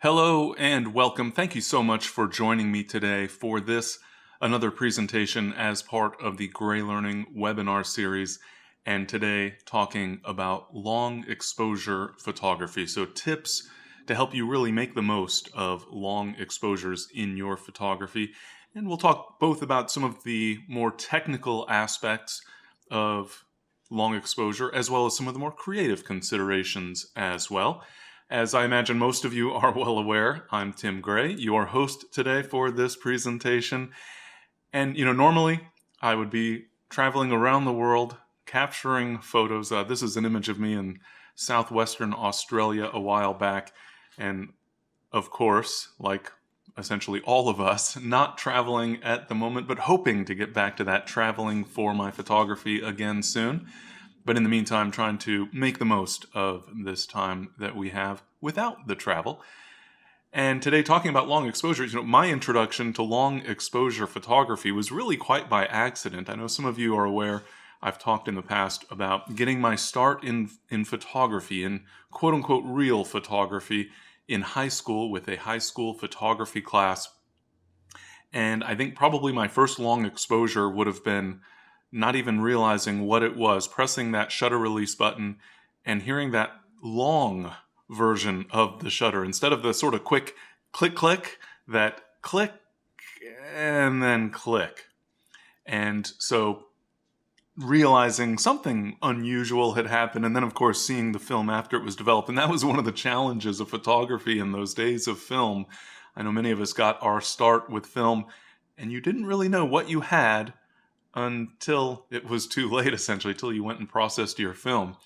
Hello and welcome. Thank you so much for joining me today for another presentation as part of the GreyLearning webinar series, and today talking about long exposure photography. So tips to help you really make the most of long exposures in your photography. And we'll talk both about some of the more technical aspects of long exposure as well as some of the more creative considerations as well. As I imagine most of you are well aware, I'm Tim Gray, your host today for this presentation. And, normally I would be traveling around the world, capturing photos. This is an image of me in southwestern Australia a while back. And of course, like essentially all of us, not traveling at the moment, but hoping to get back to that traveling for my photography again soon. But in the meantime, trying to make the most of this time that we have without the travel. And today, talking about long exposures, my introduction to long exposure photography was really quite by accident. I know some of you are aware, I've talked in the past about getting my start in photography, in quote-unquote real photography, in high school with a high school photography class. And I think probably my first long exposure would have been not even realizing what it was, pressing that shutter release button and hearing that long version of the shutter instead of the sort of quick click click, that click and then click. And so realizing something unusual had happened, and then of course seeing the film after it was developed. And that was one of the challenges of photography in those days of film. I know many of us got our start with film and you didn't really know what you had until it was too late, essentially, till you went and processed your film.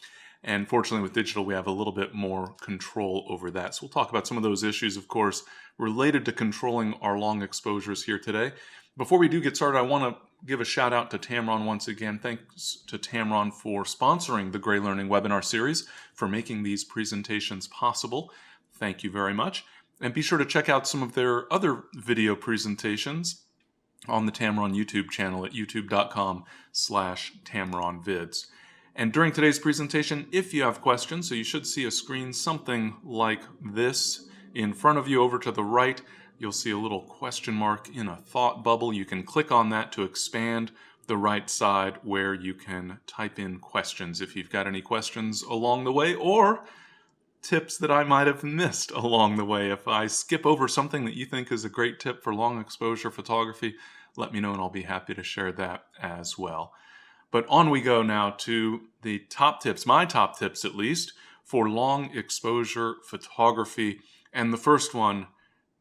And fortunately with digital, we have a little bit more control over that. So we'll talk about some of those issues, of course, related to controlling our long exposures here today. Before we do get started, I want to give a shout out to Tamron once again. Thanks to Tamron for sponsoring the GreyLearning webinar series, for making these presentations possible. Thank you very much. And be sure to check out some of their other video presentations on the Tamron YouTube channel at youtube.com/TamronVids. And during today's presentation, if you have questions, so you should see a screen something like this in front of you. Over to the right, you'll see a little question mark in a thought bubble. You can click on that to expand the right side where you can type in questions if you've got any questions along the way, or tips that I might have missed along the way. If I skip over something that you think is a great tip for long exposure photography, let me know and I'll be happy to share that as well. But on we go now to the top tips, my top tips at least, for long exposure photography. And the first one,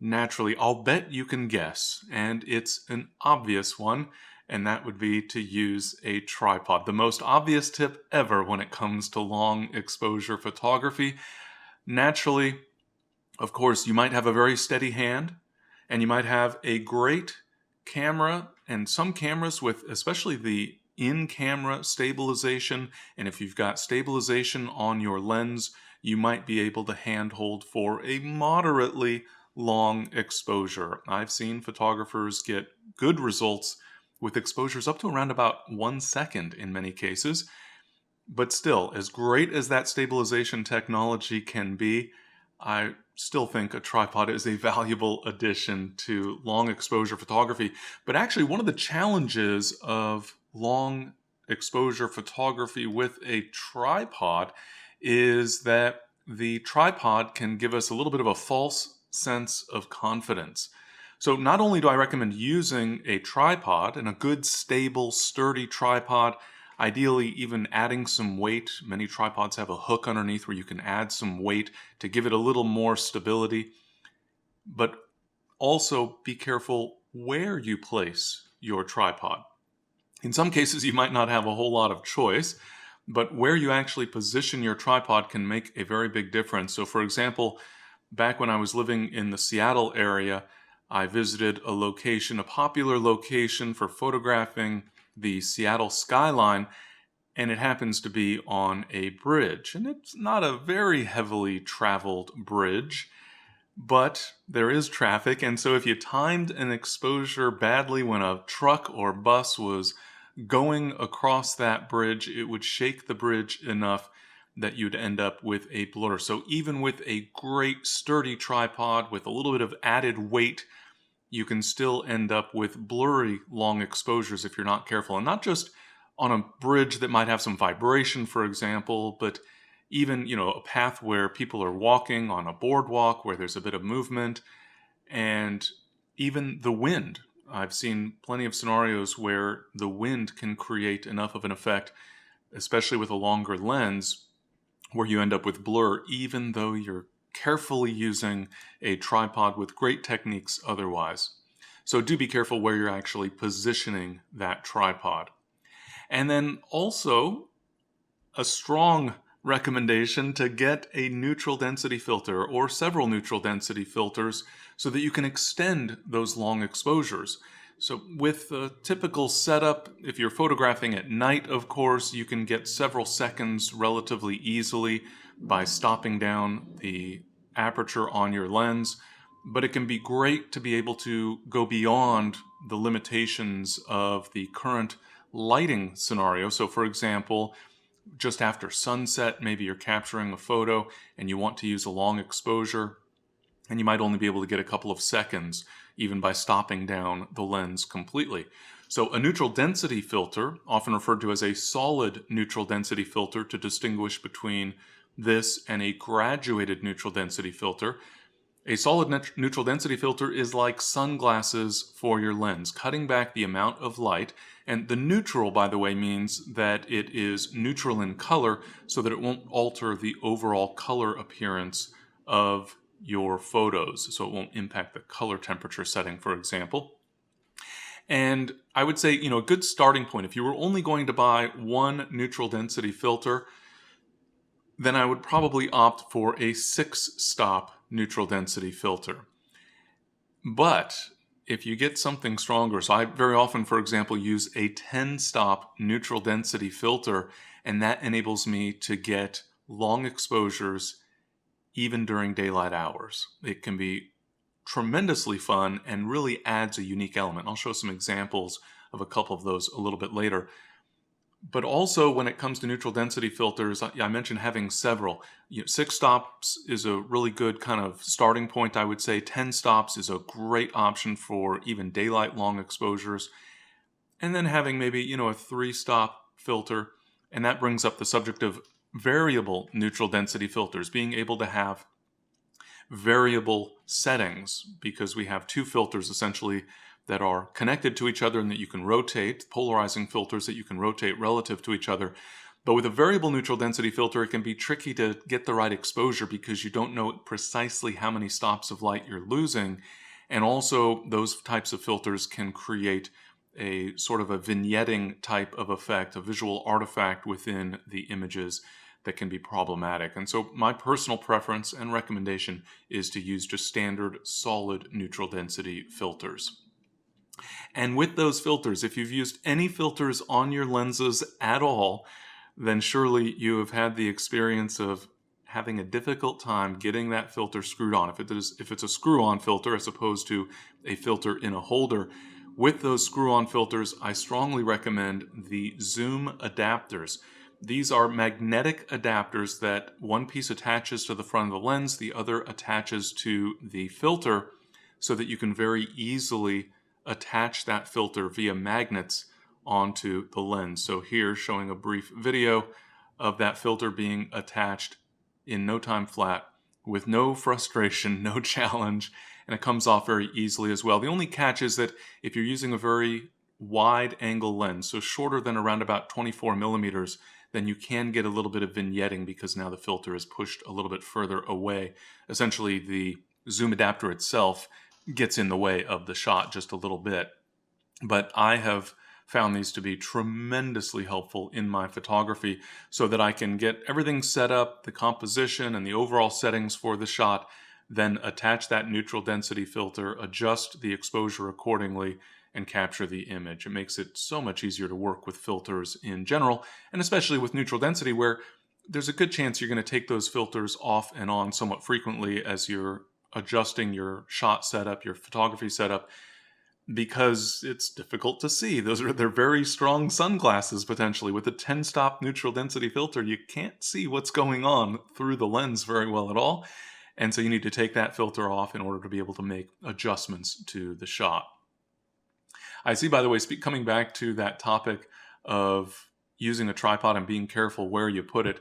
naturally, I'll bet you can guess, and it's an obvious one, and that would be to use a tripod. The most obvious tip ever when it comes to long exposure photography. Naturally, of course, you might have a very steady hand, and you might have a great camera, and some cameras with especially the in-camera stabilization, and if you've got stabilization on your lens, you might be able to handhold for a moderately long exposure. I've seen photographers get good results with exposures up to around about 1 second in many cases. But still, as great as that stabilization technology can be, I still think a tripod is a valuable addition to long exposure photography. But actually, one of the challenges of long exposure photography with a tripod is that the tripod can give us a little bit of a false sense of confidence. So not only do I recommend using a tripod, and a good, stable, sturdy tripod, ideally even adding some weight. Many tripods have a hook underneath where you can add some weight to give it a little more stability. But also be careful where you place your tripod. In some cases, you might not have a whole lot of choice, but where you actually position your tripod can make a very big difference. So for example, back when I was living in the Seattle area, I visited a location, a popular location for photographing the Seattle skyline, and it happens to be on a bridge. And it's not a very heavily traveled bridge, but there is traffic. And so if you timed an exposure badly when a truck or bus was going across that bridge, it would shake the bridge enough that you'd end up with a blur. So even with a great sturdy tripod with a little bit of added weight, you can still end up with blurry long exposures if you're not careful. And not just on a bridge that might have some vibration, for example, but even, a path where people are walking on a boardwalk where there's a bit of movement, and even the wind. I've seen plenty of scenarios where the wind can create enough of an effect, especially with a longer lens, where you end up with blur, even though you're carefully using a tripod with great techniques otherwise. So do be careful where you're actually positioning that tripod. And then also a strong recommendation to get a neutral density filter or several neutral density filters so that you can extend those long exposures. So with the typical setup, if you're photographing at night, of course, you can get several seconds relatively easily by stopping down the aperture on your lens. But it can be great to be able to go beyond the limitations of the current lighting scenario. So for example, just after sunset, maybe you're capturing a photo and you want to use a long exposure, and you might only be able to get a couple of seconds even by stopping down the lens completely. So a neutral density filter, often referred to as a solid neutral density filter to distinguish between this and a graduated neutral density filter. A solid neutral density filter is like sunglasses for your lens, cutting back the amount of light. And the neutral, by the way, means that it is neutral in color so that it won't alter the overall color appearance of your photos. So it won't impact the color temperature setting, for example. And I would say, a good starting point, if you were only going to buy one neutral density filter, then I would probably opt for a 6-stop neutral density filter. But if you get something stronger, so I very often, for example, use a 10-stop neutral density filter, and that enables me to get long exposures even during daylight hours. It can be tremendously fun and really adds a unique element. I'll show some examples of a couple of those a little bit later. But also when it comes to neutral density filters, I mentioned having several. 6 stops is a really good kind of starting point, I would say. 10 stops is a great option for even daylight long exposures. And then having maybe, a 3-stop filter. And that brings up the subject of variable neutral density filters, being able to have variable settings, because we have 2 filters essentially that are connected to each other and that you can rotate, polarizing filters that you can rotate relative to each other. But with a variable neutral density filter, it can be tricky to get the right exposure because you don't know precisely how many stops of light you're losing. And also those types of filters can create a sort of a vignetting type of effect, a visual artifact within the images that can be problematic. And so my personal preference and recommendation is to use just standard solid neutral density filters. And with those filters, if you've used any filters on your lenses at all, then surely you have had the experience of having a difficult time getting that filter screwed on. If it's a screw-on filter as opposed to a filter in a holder, with those screw-on filters, I strongly recommend the Xume adapters. These are magnetic adapters that one piece attaches to the front of the lens, the other attaches to the filter, so that you can very easily attach that filter via magnets onto the lens. So here, showing a brief video of that filter being attached in no time flat with no frustration, no challenge, and it comes off very easily as well. The only catch is that if you're using a very wide angle lens, so shorter than around about 24 millimeters, then you can get a little bit of vignetting because now the filter is pushed a little bit further away. Essentially, the Xume adapter itself gets in the way of the shot just a little bit. But I have found these to be tremendously helpful in my photography so that I can get everything set up, the composition and the overall settings for the shot, then attach that neutral density filter, adjust the exposure accordingly, and capture the image. It makes it so much easier to work with filters in general, and especially with neutral density, where there's a good chance you're going to take those filters off and on somewhat frequently as you're adjusting your shot setup, your photography setup. because it's difficult to see. They're very strong sunglasses potentially. With a 10-stop neutral density filter, you can't see what's going on through the lens very well at all. And so you need to take that filter off in order to be able to make adjustments to the shot. I see, by the way, coming back to that topic of using a tripod and being careful where you put it,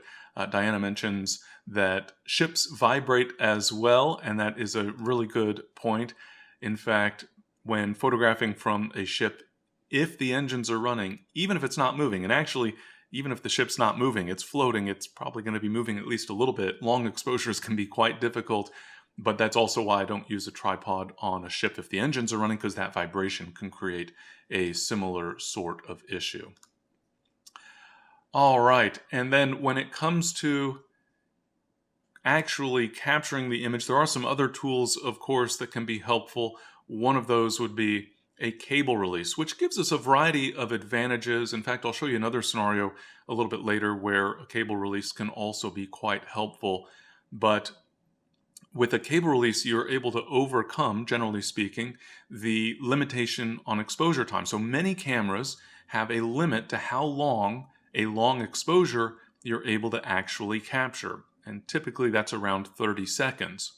Diana mentions that ships vibrate as well, and that is a really good point. In fact, when photographing from a ship, if the engines are running, even if it's not moving, and actually, even if the ship's not moving, it's floating, it's probably going to be moving at least a little bit. Long exposures can be quite difficult, but that's also why I don't use a tripod on a ship if the engines are running, because that vibration can create a similar sort of issue. All right, and then when it comes to actually capturing the image, there are some other tools, of course, that can be helpful. One of those would be a cable release, which gives us a variety of advantages. In fact, I'll show you another scenario a little bit later where a cable release can also be quite helpful. But with a cable release, you're able to overcome, generally speaking, the limitation on exposure time. So many cameras have a limit to how long a long exposure you're able to actually capture. And typically that's around 30 seconds.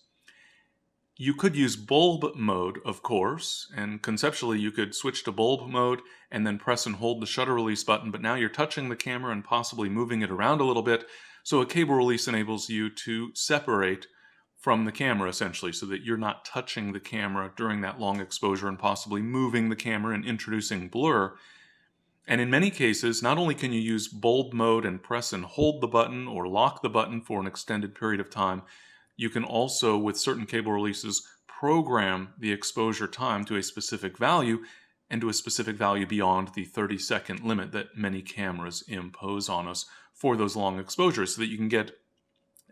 You could use bulb mode, of course, and conceptually you could switch to bulb mode and then press and hold the shutter release button, but now you're touching the camera and possibly moving it around a little bit. So a cable release enables you to separate from the camera, essentially, so that you're not touching the camera during that long exposure and possibly moving the camera and introducing blur. And in many cases, not only can you use bulb mode and press and hold the button or lock the button for an extended period of time, you can also, with certain cable releases, program the exposure time to a specific value and to a specific value beyond the 30-second limit that many cameras impose on us for those long exposures, so that you can get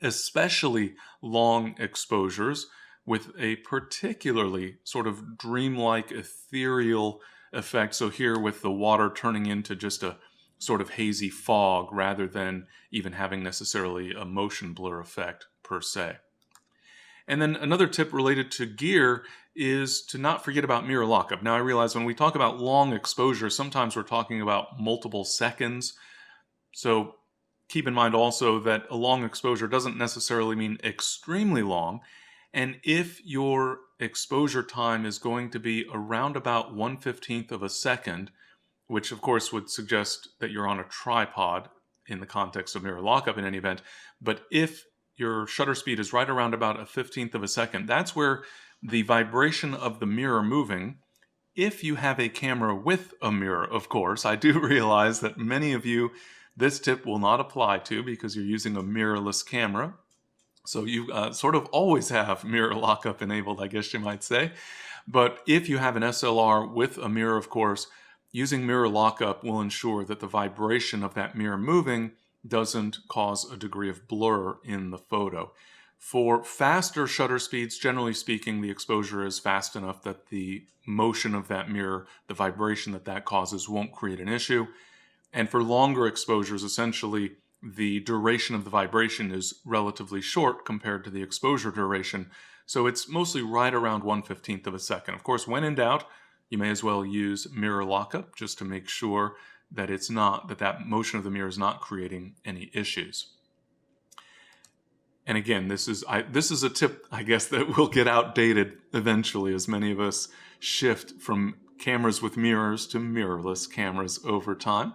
especially long exposures with a particularly sort of dreamlike, ethereal effect. So here with the water turning into just a sort of hazy fog rather than even having necessarily a motion blur effect per se. And then another tip related to gear is to not forget about mirror lockup. Now I realize when we talk about long exposure, sometimes we're talking about multiple seconds. So keep in mind also that a long exposure doesn't necessarily mean extremely long. And if your exposure time is going to be around about 1/15 of a second, which of course would suggest that you're on a tripod in the context of mirror lockup in any event, but if your shutter speed is right around about 1/15 of a second, that's where the vibration of the mirror moving, if you have a camera with a mirror, of course, I do realize that many of you this tip will not apply to because you're using a mirrorless camera. So you sort of always have mirror lockup enabled, I guess you might say. But if you have an SLR with a mirror, of course, using mirror lockup will ensure that the vibration of that mirror moving doesn't cause a degree of blur in the photo. For faster shutter speeds, generally speaking, the exposure is fast enough that the motion of that mirror, the vibration that causes, won't create an issue. And for longer exposures, essentially, the duration of the vibration is relatively short compared to the exposure duration. So it's mostly right around 1/15 of a second. Of course, when in doubt, you may as well use mirror lockup just to make sure that it's not, that motion of the mirror is not creating any issues. And again, this is a tip, I guess, that will get outdated eventually as many of us shift from cameras with mirrors to mirrorless cameras over time.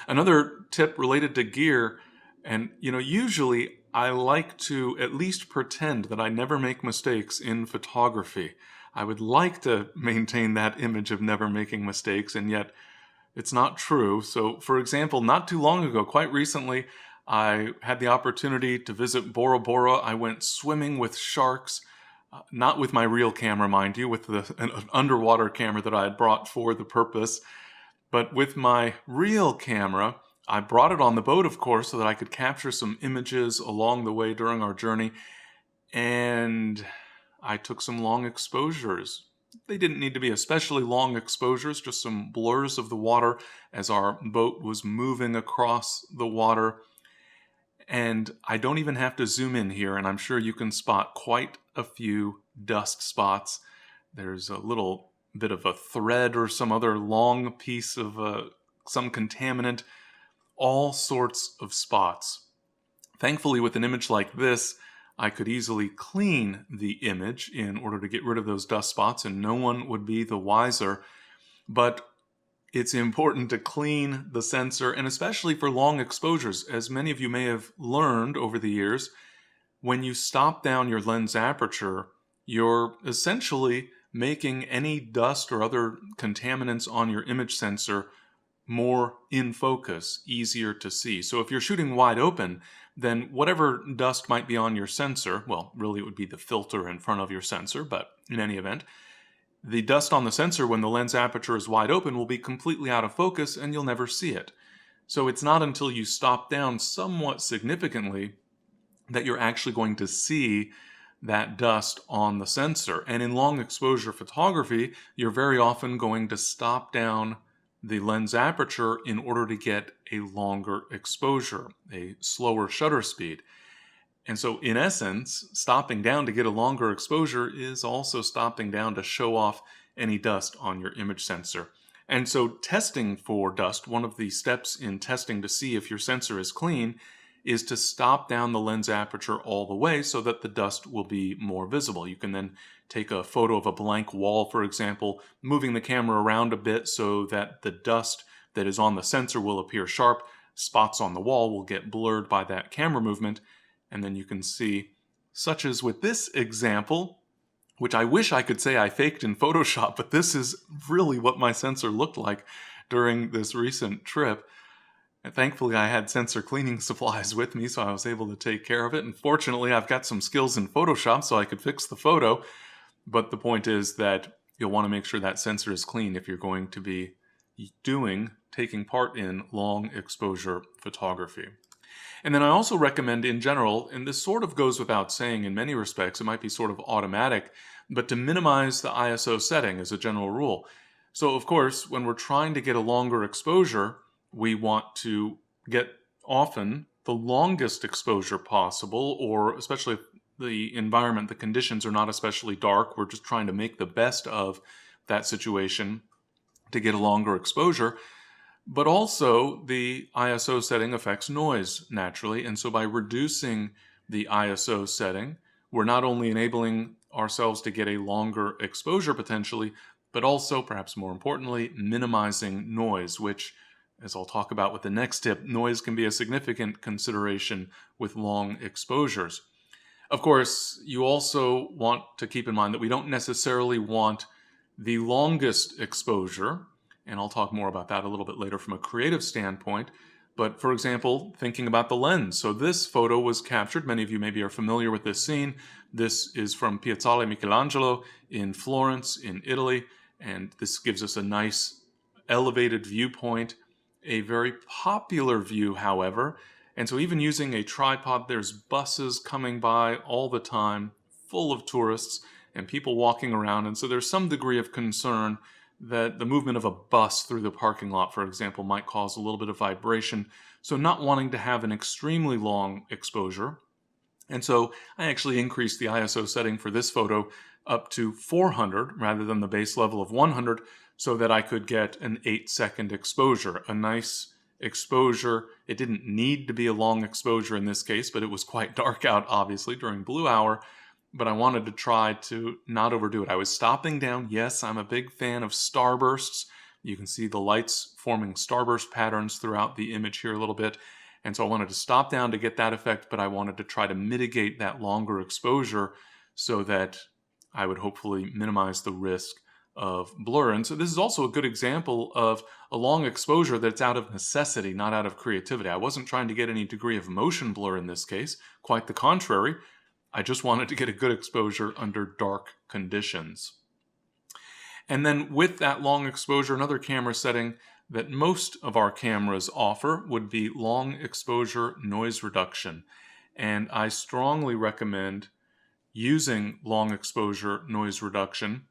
Another tip related to gear, and usually I like to at least pretend that I never make mistakes in photography. I would like to maintain that image of never making mistakes, and yet it's not true. So, for example, not too long ago, quite recently, I had the opportunity to visit Bora Bora. I went swimming with sharks, not with my real camera, mind you, with an underwater camera that I had brought for the purpose. But with my real camera, I brought it on the boat, of course, so that I could capture some images along the way during our journey. And I took some long exposures. They didn't need to be especially long exposures, just some blurs of the water as our boat was moving across the water. And I don't even have to zoom in here, and I'm sure you can spot quite a few dust spots. There's a little bit of a thread or some other long piece of some contaminant, all sorts of spots. Thankfully, with an image like this, I could easily clean the image in order to get rid of those dust spots, and no one would be the wiser. But it's important to clean the sensor, and especially for long exposures. As many of you may have learned over the years, when you stop down your lens aperture, you're essentially making any dust or other contaminants on your image sensor more in focus, easier to see. So if you're shooting wide open, then whatever dust might be on your sensor, well, really it would be the filter in front of your sensor, but in any event, the dust on the sensor when the lens aperture is wide open will be completely out of focus and you'll never see it. So it's not until you stop down somewhat significantly that you're actually going to see that dust on the sensor. And in long exposure photography, you're very often going to stop down the lens aperture in order to get a longer exposure, a slower shutter speed. And so in essence, stopping down to get a longer exposure is also stopping down to show off any dust on your image sensor. And so testing for dust, one of the steps in testing to see if your sensor is clean, is to stop down the lens aperture all the way so that the dust will be more visible. You can then take a photo of a blank wall, for example, moving the camera around a bit so that the dust that is on the sensor will appear sharp. Spots on the wall will get blurred by that camera movement. And then you can see, such as with this example, which I wish I could say I faked in Photoshop, but this is really what my sensor looked like during this recent trip. And thankfully, I had sensor cleaning supplies with me, so I was able to take care of it. And fortunately, I've got some skills in Photoshop, so I could fix the photo. But the point is that you'll want to make sure that sensor is clean if you're going to be taking part in long exposure photography. And then I also recommend in general, and this sort of goes without saying in many respects, it might be sort of automatic, but to minimize the ISO setting as a general rule. So of course, when we're trying to get a longer exposure, we want to get often the longest exposure possible, or especially if the environment, the conditions are not especially dark, we're just trying to make the best of that situation to get a longer exposure. But also the ISO setting affects noise naturally, and so by reducing the ISO setting, we're not only enabling ourselves to get a longer exposure potentially, but also, perhaps more importantly, minimizing noise, which, as I'll talk about with the next tip, noise can be a significant consideration with long exposures. Of course, you also want to keep in mind that we don't necessarily want the longest exposure, and I'll talk more about that a little bit later from a creative standpoint. But for example, thinking about the lens. So this photo was captured, many of you maybe are familiar with this scene. This is from Piazzale Michelangelo in Florence in Italy, and this gives us a nice elevated viewpoint, a very popular view, however. And so even using a tripod, there's buses coming by all the time, full of tourists and people walking around. And so there's some degree of concern that the movement of a bus through the parking lot, for example, might cause a little bit of vibration. So not wanting to have an extremely long exposure. And so I actually increased the ISO setting for this photo up to 400 rather than the base level of 100 so that I could get an 8-second exposure, a nice exposure. It didn't need to be a long exposure in this case, but it was quite dark out, obviously, during blue hour. But I wanted to try to not overdo it. I was stopping down. Yes, I'm a big fan of starbursts. You can see the lights forming starburst patterns throughout the image here a little bit. And so I wanted to stop down to get that effect, but I wanted to try to mitigate that longer exposure so that I would hopefully minimize the risk of blur. And so this is also a good example of a long exposure that's out of necessity, not out of creativity. I wasn't trying to get any degree of motion blur in this case. Quite the contrary. I just wanted to get a good exposure under dark conditions. And then with that long exposure, another camera setting that most of our cameras offer would be long exposure noise reduction. And I strongly recommend using long exposure noise reduction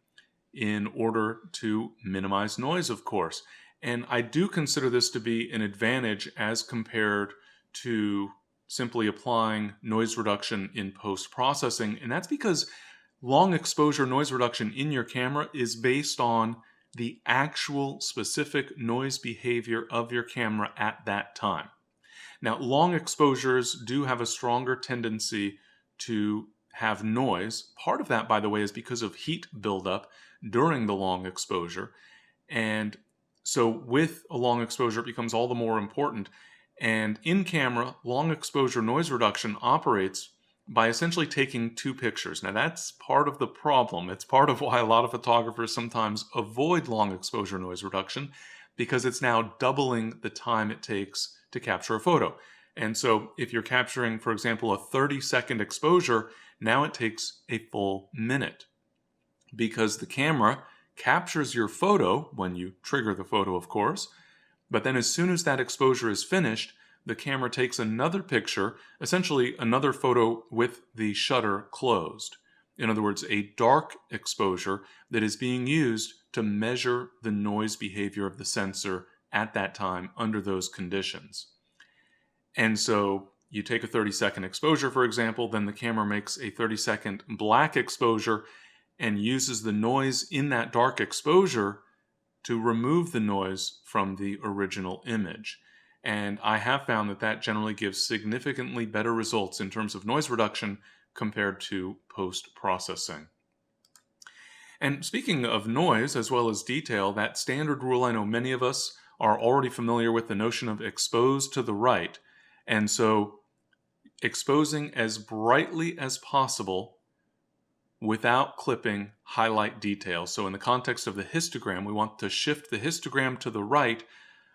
in order to minimize noise, of course. And I do consider this to be an advantage as compared to simply applying noise reduction in post-processing. And that's because Long exposure noise reduction in your camera is based on the actual specific noise behavior of your camera at that time. Now, long exposures do have a stronger tendency to have noise. Part of that, by the way, is because of heat buildup during the long exposure. And so with a long exposure, it becomes all the more important. And in camera, long exposure noise reduction operates by essentially taking two pictures. Now, that's part of the problem. It's part of why a lot of photographers sometimes avoid long exposure noise reduction, because it's now doubling the time it takes to capture a photo. And so if you're capturing, for example, a 30-second exposure, now it takes a full minute, because the camera captures your photo when you trigger the photo, of course, but then as soon as that exposure is finished, the camera takes another picture, essentially another photo with the shutter closed. In other words, a dark exposure that is being used to measure the noise behavior of the sensor at that time under those conditions. And so you take a 30-second exposure, for example, then the camera makes a 30-second black exposure and uses the noise in that dark exposure to remove the noise from the original image. And I have found that that generally gives significantly better results in terms of noise reduction compared to post-processing. And speaking of noise as well as detail, that standard rule, I know many of us are already familiar with, the notion of expose to the right. And so exposing as brightly as possible without clipping highlight details. So in the context of the histogram, we want to shift the histogram to the right,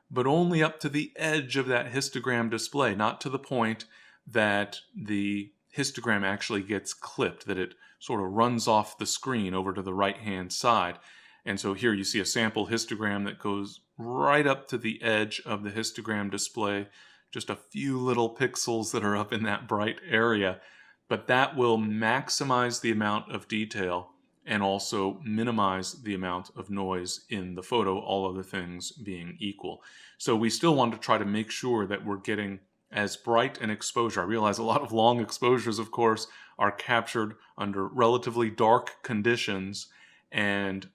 but only up to the edge of that histogram display, not to the point that the histogram actually gets clipped, that it sort of runs off the screen over to the right-hand side. And so here you see a sample histogram that goes right up to the edge of the histogram display, just a few little pixels that are up in that bright area. But that will maximize the amount of detail and also minimize the amount of noise in the photo, all other things being equal. So we still want to try to make sure that we're getting as bright an exposure. I realize a lot of long exposures, of course, are captured under relatively dark conditions. And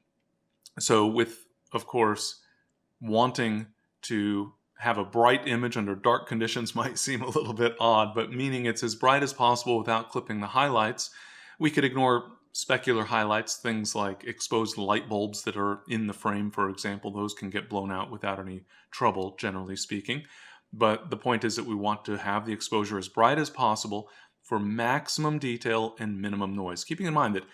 so with, of course, wanting to have a bright image under dark conditions might seem a little bit odd, but meaning it's as bright as possible without clipping the highlights. We could ignore specular highlights, things like exposed light bulbs that are in the frame, for example. Those can get blown out without any trouble, generally speaking. But the point is that we want to have the exposure as bright as possible for maximum detail and minimum noise, keeping in mind that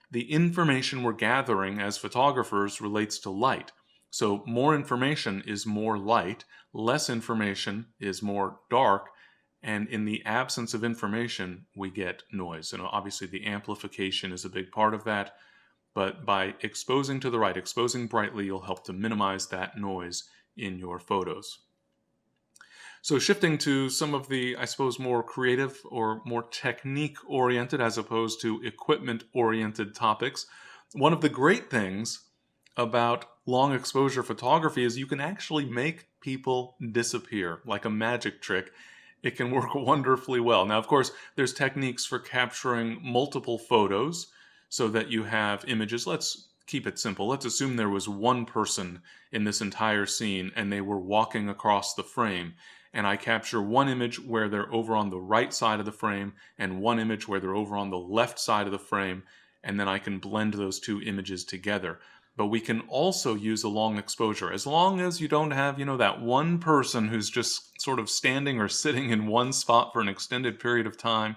the information we're gathering as photographers relates to light. So more information is more light, less information is more dark, and in the absence of information, we get noise. And obviously the amplification is a big part of that, but by exposing to the right, exposing brightly, you'll help to minimize that noise in your photos. So shifting to some of the, I suppose, more creative or more technique-oriented as opposed to equipment-oriented topics, one of the great things about long exposure photography is you can actually make people disappear like a magic trick. It can work wonderfully well. Now, of course, there's techniques for capturing multiple photos so that you have images. Let's keep it simple. Let's assume there was one person in this entire scene and they were walking across the frame. And I capture one image where they're over on the right side of the frame and one image where they're over on the left side of the frame. And then I can blend those two images together. But we can also use a long exposure. As long as you don't have, that one person who's just sort of standing or sitting in one spot for an extended period of time.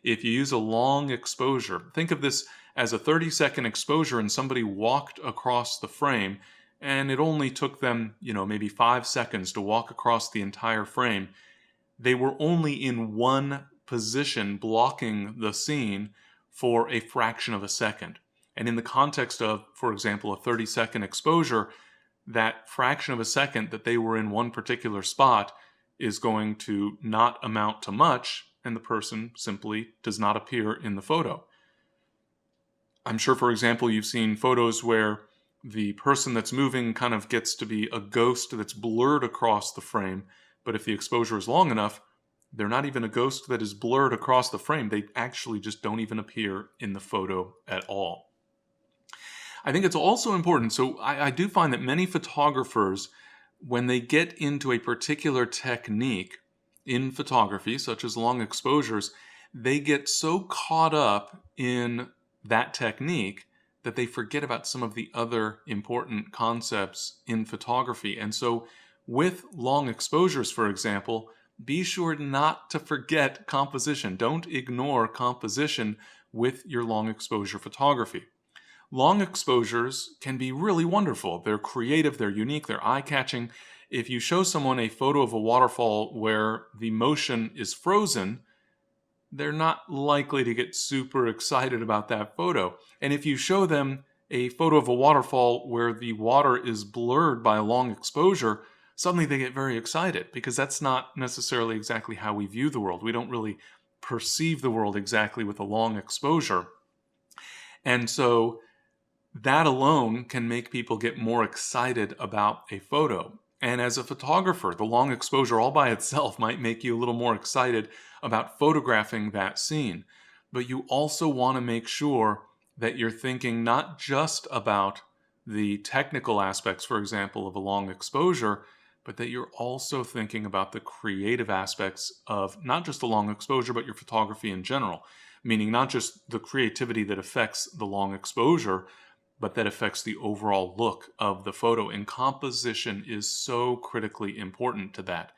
If you use a long exposure, think of this as a 30-second exposure and somebody walked across the frame and it only took them, maybe 5 seconds to walk across the entire frame. They were only in one position blocking the scene for a fraction of a second. And in the context of, for example, a 30-second exposure, that fraction of a second that they were in one particular spot is going to not amount to much, and the person simply does not appear in the photo. I'm sure, for example, you've seen photos where the person that's moving kind of gets to be a ghost that's blurred across the frame, but if the exposure is long enough, They're not even a ghost that is blurred across the frame. They actually just don't even appear in the photo at all. I think it's also important. So I do find that many photographers, when they get into a particular technique in photography, such as long exposures, they get so caught up in that technique that they forget about some of the other important concepts in photography. And so with long exposures, for example, be sure not to forget composition. Don't ignore composition with your long exposure photography. Long exposures can be really wonderful. They're creative, they're unique, they're eye-catching. If you show someone a photo of a waterfall where the motion is frozen, they're not likely to get super excited about that photo. And if you show them a photo of a waterfall where the water is blurred by a long exposure, suddenly they get very excited, because that's not necessarily exactly how we view the world. We don't really perceive the world exactly with a long exposure. And so that alone can make people get more excited about a photo. And as a photographer, the long exposure all by itself might make you a little more excited about photographing that scene. But you also want to make sure that you're thinking not just about the technical aspects, for example, of a long exposure, but that you're also thinking about the creative aspects of not just the long exposure, but your photography in general. Meaning not just the creativity that affects the long exposure, but that affects the overall look of the photo. And composition is so critically important to that.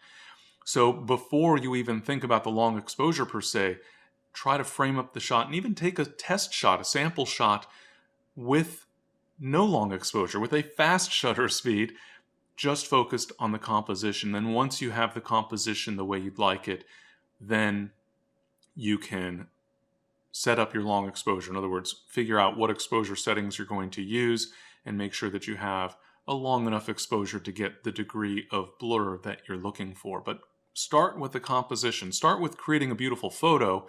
So before you even think about the long exposure per se, try to frame up the shot and even take a test shot, a sample shot with no long exposure, with a fast shutter speed, just focused on the composition. Then once you have the composition the way you'd like it, then you can set up your long exposure. In other words, figure out what exposure settings you're going to use and make sure that you have a long enough exposure to get the degree of blur that you're looking for. But start with the composition. Start with creating a beautiful photo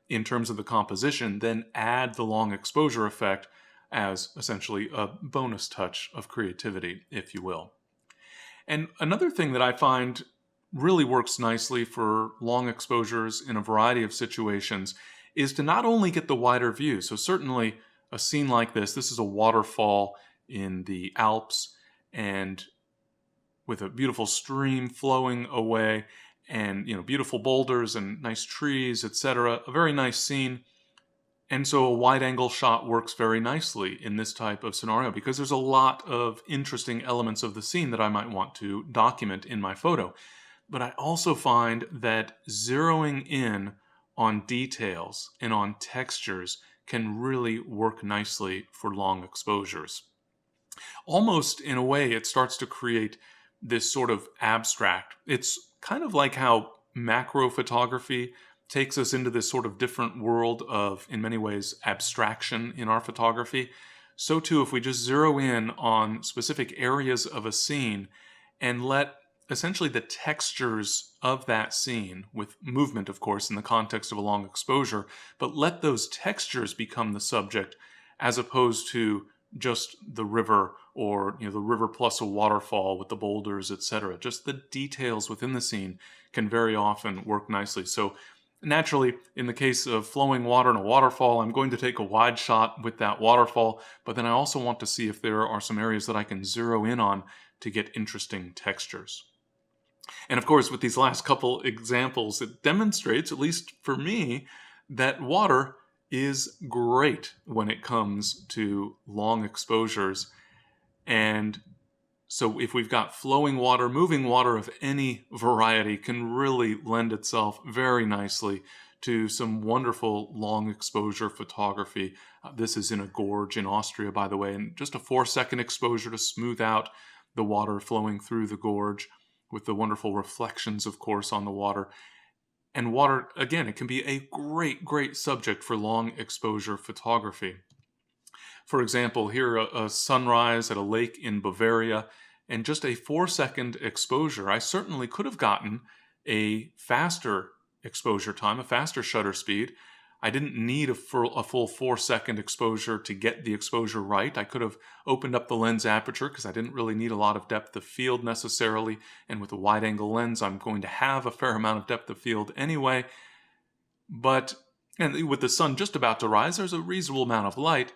in terms of the composition, then add the long exposure effect as essentially a bonus touch of creativity, if you will. And another thing that I find really works nicely for long exposures in a variety of situations is to not only get the wider view. So certainly a scene like this is a waterfall in the Alps, and with a beautiful stream flowing away, and beautiful boulders and nice trees, etc. A very nice scene. And so a wide angle shot works very nicely in this type of scenario, because there's a lot of interesting elements of the scene that I might want to document in my photo. But I also find that zeroing in on details and on textures can really work nicely for long exposures. Almost in a way, it starts to create this sort of abstract. It's kind of like how macro photography takes us into this sort of different world of, in many ways, abstraction in our photography. So too, if we just zero in on specific areas of a scene and let essentially the textures of that scene, with movement, of course, in the context of a long exposure, but let those textures become the subject as opposed to just the river, or the river plus a waterfall with the boulders, etc. Just the details within the scene can very often work nicely. So naturally, in the case of flowing water in a waterfall, I'm going to take a wide shot with that waterfall, but then I also want to see if there are some areas that I can zero in on to get interesting textures. And of course, with these last couple examples, it demonstrates, at least for me, that water is great when it comes to long exposures. And so if we've got flowing water, moving water of any variety can really lend itself very nicely to some wonderful long exposure photography. This is in a gorge in Austria, by the way, and just a 4-second exposure to smooth out the water flowing through the gorge, with the wonderful reflections, of course, on the water. And water, again, it can be a great, great subject for long exposure photography. For example, here a sunrise at a lake in Bavaria, and just a 4-second exposure. I certainly could have gotten a faster exposure time, a faster shutter speed. I didn't need a full 4-second exposure to get the exposure right. I could have opened up the lens aperture because I didn't really need a lot of depth of field necessarily. And with a wide angle lens, I'm going to have a fair amount of depth of field anyway. And with the sun just about to rise, there's a reasonable amount of light,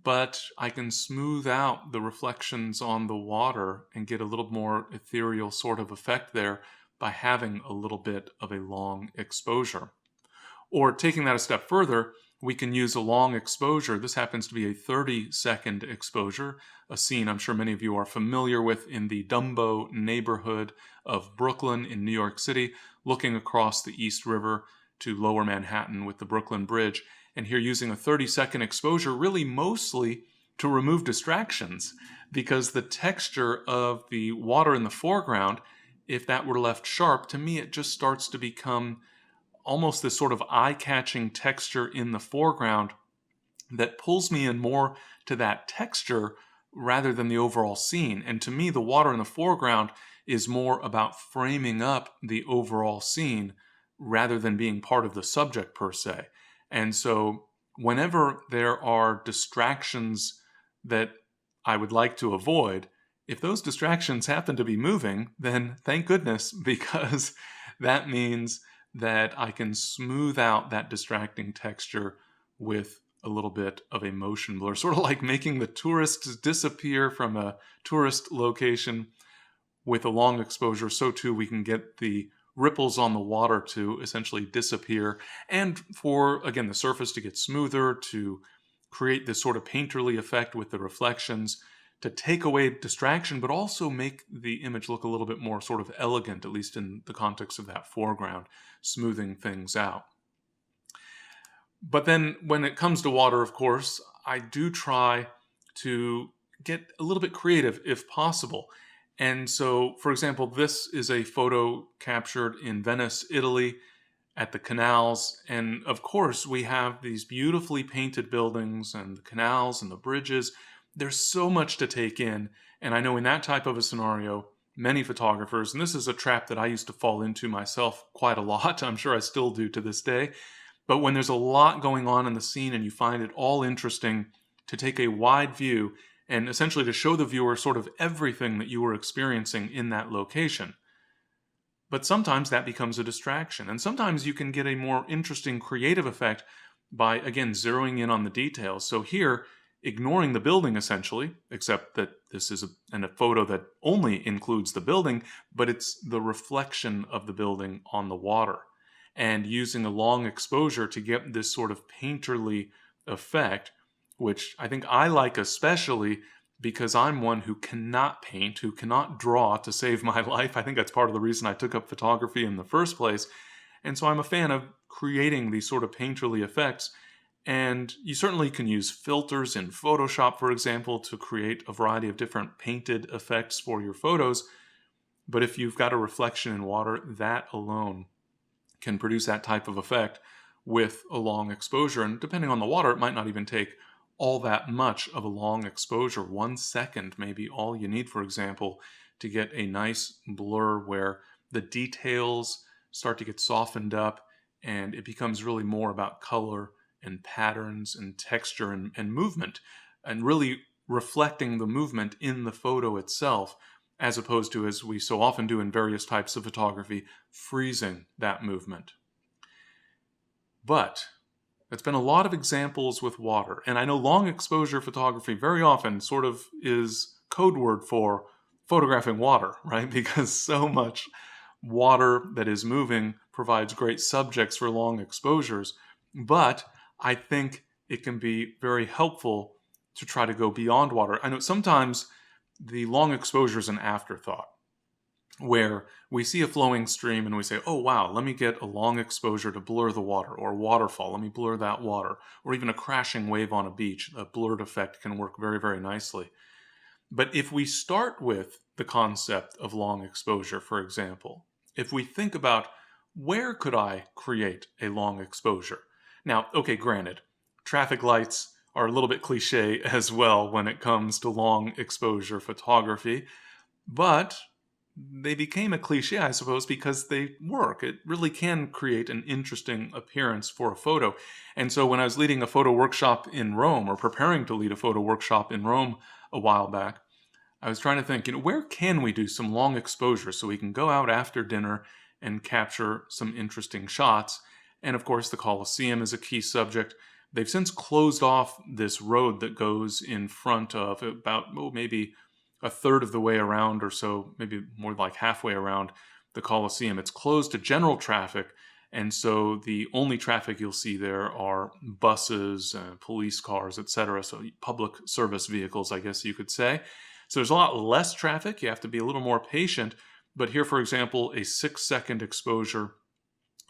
but I can smooth out the reflections on the water and get a little more ethereal sort of effect there by having a little bit of a long exposure. Or taking that a step further, we can use a long exposure. This happens to be a 30-second exposure, a scene I'm sure many of you are familiar with in the Dumbo neighborhood of Brooklyn in New York City, looking across the East River to Lower Manhattan with the Brooklyn Bridge. And here using a 30-second exposure really mostly to remove distractions, because the texture of the water in the foreground, if that were left sharp, to me it just starts to become almost this sort of eye-catching texture in the foreground that pulls me in more to that texture rather than the overall scene. And to me, the water in the foreground is more about framing up the overall scene rather than being part of the subject per se. And so whenever there are distractions that I would like to avoid, if those distractions happen to be moving, then thank goodness, because that means that I can smooth out that distracting texture with a little bit of a motion blur, sort of like making the tourists disappear from a tourist location with a long exposure. So too we can get the ripples on the water to essentially disappear, and for, again, the surface to get smoother, to create this sort of painterly effect with the reflections, to take away distraction, but also make the image look a little bit more sort of elegant, at least in the context of that foreground, smoothing things out. But then when it comes to water, of course, I do try to get a little bit creative if possible. And so, for example, this is a photo captured in Venice, Italy, at the canals. And of course, we have these beautifully painted buildings and the canals and the bridges. There's so much to take in. And I know in that type of a scenario, many photographers, and this is a trap that I used to fall into myself quite a lot, I'm sure I still do to this day, but when there's a lot going on in the scene and you find it all interesting, to take a wide view and essentially to show the viewer sort of everything that you were experiencing in that location. But sometimes that becomes a distraction, and sometimes you can get a more interesting creative effect by, again, zeroing in on the details. So here, ignoring the building essentially, except that this is a photo that only includes the building, but it's the reflection of the building on the water. And using a long exposure to get this sort of painterly effect, which I think I like especially because I'm one who cannot paint, who cannot draw to save my life. I think that's part of the reason I took up photography in the first place. And so I'm a fan of creating these sort of painterly effects. And you certainly can use filters in Photoshop, for example, to create a variety of different painted effects for your photos. But if you've got a reflection in water, that alone can produce that type of effect with a long exposure. And depending on the water, it might not even take all that much of a long exposure. 1 second may be all you need, for example, to get a nice blur where the details start to get softened up and it becomes really more about color and patterns and texture and movement, and really reflecting the movement in the photo itself, as opposed to, as we so often do in various types of photography, freezing that movement. But it's been a lot of examples with water, and I know long exposure photography very often sort of is code word for photographing water, right? Because so much water that is moving provides great subjects for long exposures, but I think it can be very helpful to try to go beyond water. I know sometimes the long exposure is an afterthought, where we see a flowing stream and we say, oh wow, let me get a long exposure to blur the water, or a waterfall, let me blur that water, or even a crashing wave on a beach. A blurred effect can work very, very nicely. But if we start with the concept of long exposure, for example, if we think about where could I create a long exposure? Now, okay, granted, traffic lights are a little bit cliche as well when it comes to long exposure photography, but they became a cliche, I suppose, because they work. It really can create an interesting appearance for a photo. And so when I was leading a photo workshop in Rome, or preparing to lead a photo workshop in Rome a while back, I was trying to think, where can we do some long exposure so we can go out after dinner and capture some interesting shots? And of course, the Colosseum is a key subject. They've since closed off this road that goes in front of about, maybe a third of the way around or so, maybe more like halfway around the Colosseum. It's closed to general traffic, and so the only traffic you'll see there are buses, police cars, etc. So public service vehicles, I guess you could say. So there's a lot less traffic. You have to be a little more patient. But here, for example, a 6-second exposure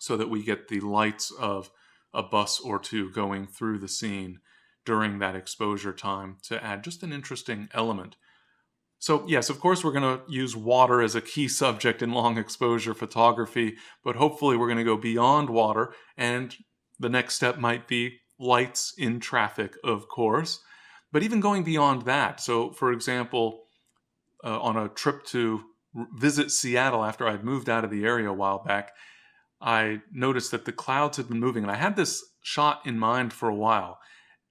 so that we get the lights of a bus or two going through the scene during that exposure time to add just an interesting element. So yes, of course, we're going to use water as a key subject in long exposure photography, but hopefully we're going to go beyond water, and the next step might be lights in traffic, of course. But even going beyond that, so for example, on a trip to visit Seattle after I'd moved out of the area a while back, I noticed that the clouds had been moving, and I had this shot in mind for a while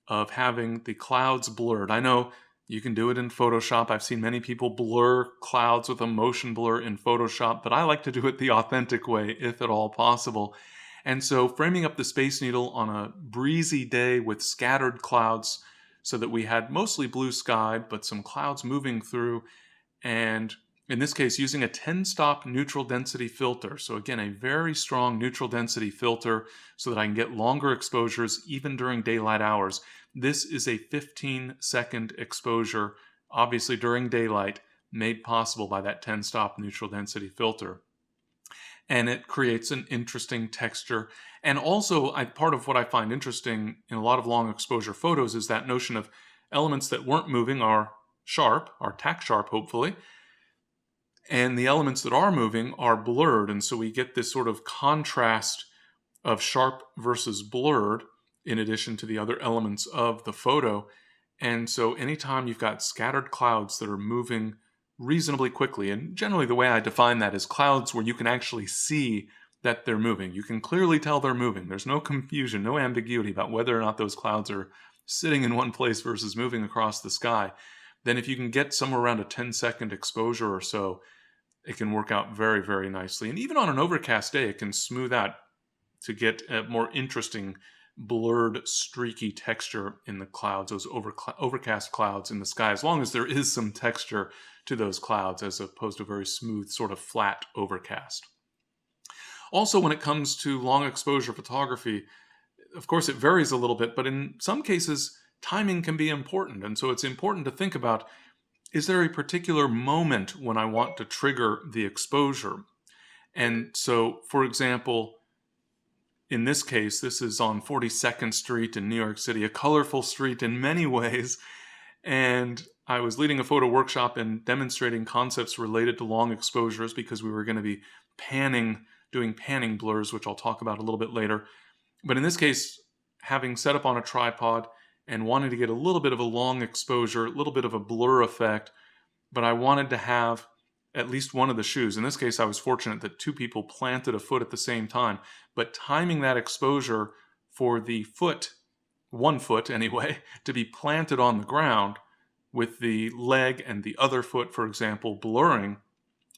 of having the clouds blurred. I know you can do it in Photoshop. I've seen many people blur clouds with a motion blur in Photoshop, but I like to do it the authentic way, if at all possible. And so framing up the Space Needle on a breezy day with scattered clouds so that we had mostly blue sky, but some clouds moving through, and in this case, using a 10-stop neutral density filter. So again, a very strong neutral density filter so that I can get longer exposures even during daylight hours. This is a 15-second exposure, obviously during daylight, made possible by that 10-stop neutral density filter. And it creates an interesting texture. And also, part of what I find interesting in a lot of long exposure photos is that notion of elements that weren't moving are sharp, are tack sharp, hopefully, and the elements that are moving are blurred. And so we get this sort of contrast of sharp versus blurred in addition to the other elements of the photo. And so anytime you've got scattered clouds that are moving reasonably quickly, and generally the way I define that is clouds where you can actually see that they're moving. You can clearly tell they're moving. There's no confusion, no ambiguity about whether or not those clouds are sitting in one place versus moving across the sky. Then if you can get somewhere around a 10-second exposure or so, it can work out very, very nicely. And even on an overcast day, it can smooth out to get a more interesting blurred, streaky texture in the clouds, those overcast clouds in the sky, as long as there is some texture to those clouds, as opposed to very smooth, sort of flat overcast. Also, when it comes to long exposure photography, of course, it varies a little bit, but in some cases, timing can be important. And so it's important to think about, is there a particular moment when I want to trigger the exposure? And so, for example, in this case, this is on 42nd Street in New York City, a colorful street in many ways. And I was leading a photo workshop and demonstrating concepts related to long exposures because we were going to be doing panning blurs, which I'll talk about a little bit later. But in this case, having set up on a tripod and wanting to get a little bit of a long exposure, a little bit of a blur effect, but I wanted to have at least one of the shoes. In this case, I was fortunate that two people planted a foot at the same time, but timing that exposure for the foot, one foot anyway, to be planted on the ground with the leg and the other foot, for example, blurring.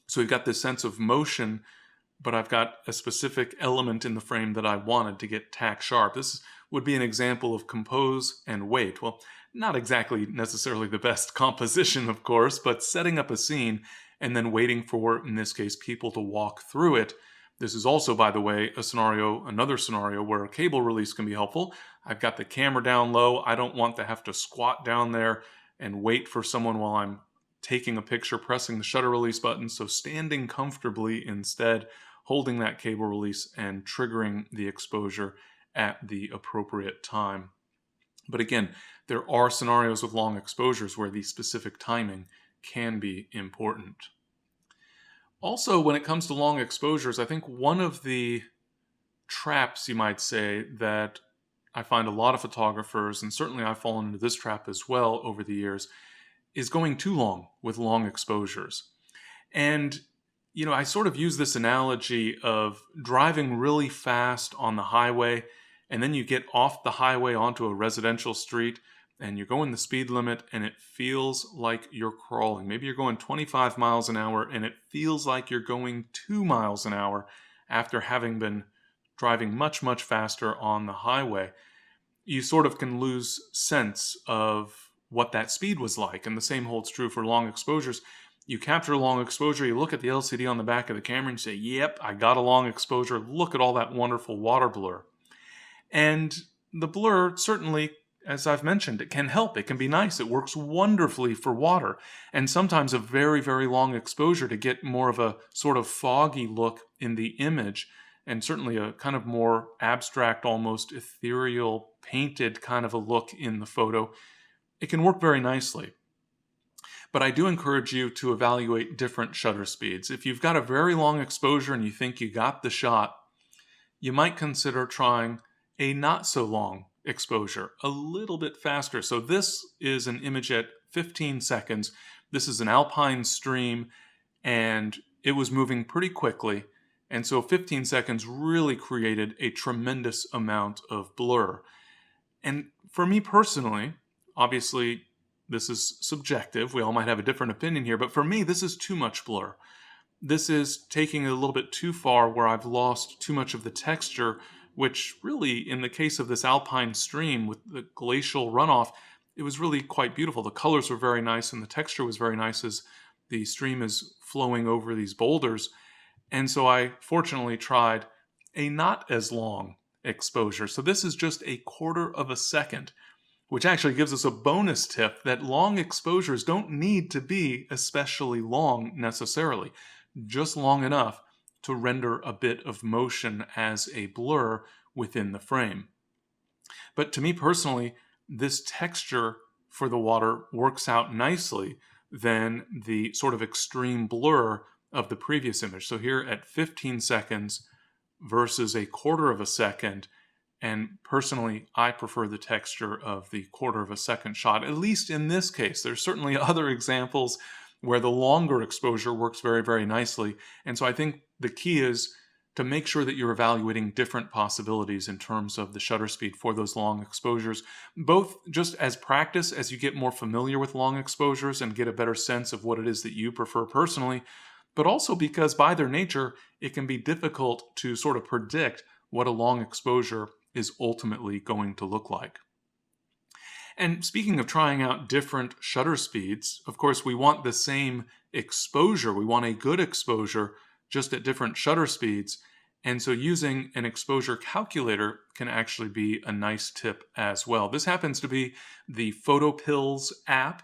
So we've got this sense of motion, but I've got a specific element in the frame that I wanted to get tack sharp. This would be an example of compose and wait. Well, not exactly necessarily the best composition, of course, but setting up a scene and then waiting for, in this case, people to walk through it. This is also, by the way, another scenario where a cable release can be helpful. I've got the camera down low. I don't want to have to squat down there and wait for someone while I'm taking a picture, pressing the shutter release button. So standing comfortably instead, holding that cable release and triggering the exposure at the appropriate time. But again, there are scenarios with long exposures where the specific timing can be important. Also, when it comes to long exposures, I think one of the traps, you might say, that I find a lot of photographers, and certainly I've fallen into this trap as well over the years, is going too long with long exposures. And I sort of use this analogy of driving really fast on the highway, and then you get off the highway onto a residential street, and you're going the speed limit, and it feels like you're crawling. Maybe you're going 25 miles an hour, and it feels like you're going 2 miles an hour after having been driving much, much faster on the highway. You sort of can lose sense of what that speed was like. And the same holds true for long exposures. You capture long exposure, you look at the LCD on the back of the camera and say, yep, I got a long exposure. Look at all that wonderful water blur. And the blur, certainly, as I've mentioned, it can help. It can be nice. It works wonderfully for water. And sometimes a very, very long exposure to get more of a sort of foggy look in the image, and certainly a kind of more abstract, almost ethereal, painted kind of a look in the photo. It can work very nicely. But I do encourage you to evaluate different shutter speeds. If you've got a very long exposure and you think you got the shot, you might consider trying a not so long exposure, a little bit faster. So this is an image at 15 seconds. This is an alpine stream, and it was moving pretty quickly. And so 15 seconds really created a tremendous amount of blur. And for me personally, obviously, this is subjective. We all might have a different opinion here, but for me, this is too much blur. This is taking it a little bit too far where I've lost too much of the texture, which really, in the case of this alpine stream with the glacial runoff, it was really quite beautiful. The colors were very nice and the texture was very nice as the stream is flowing over these boulders. And so I fortunately tried a not as long exposure. So this is just a quarter of a second, which actually gives us a bonus tip that long exposures don't need to be especially long necessarily, just long enough to render a bit of motion as a blur within the frame. But to me personally, this texture for the water works out nicely than the sort of extreme blur of the previous image. So here at 15 seconds versus a quarter of a second, and personally, I prefer the texture of the quarter of a second shot, at least in this case. There's certainly other examples where the longer exposure works very, very nicely. And so I think the key is to make sure that you're evaluating different possibilities in terms of the shutter speed for those long exposures, both just as practice as you get more familiar with long exposures and get a better sense of what it is that you prefer personally, but also because by their nature, it can be difficult to sort of predict what a long exposure is ultimately going to look like. And speaking of trying out different shutter speeds, of course, we want the same exposure. We want a good exposure just at different shutter speeds. And so using an exposure calculator can actually be a nice tip as well. This happens to be the PhotoPills app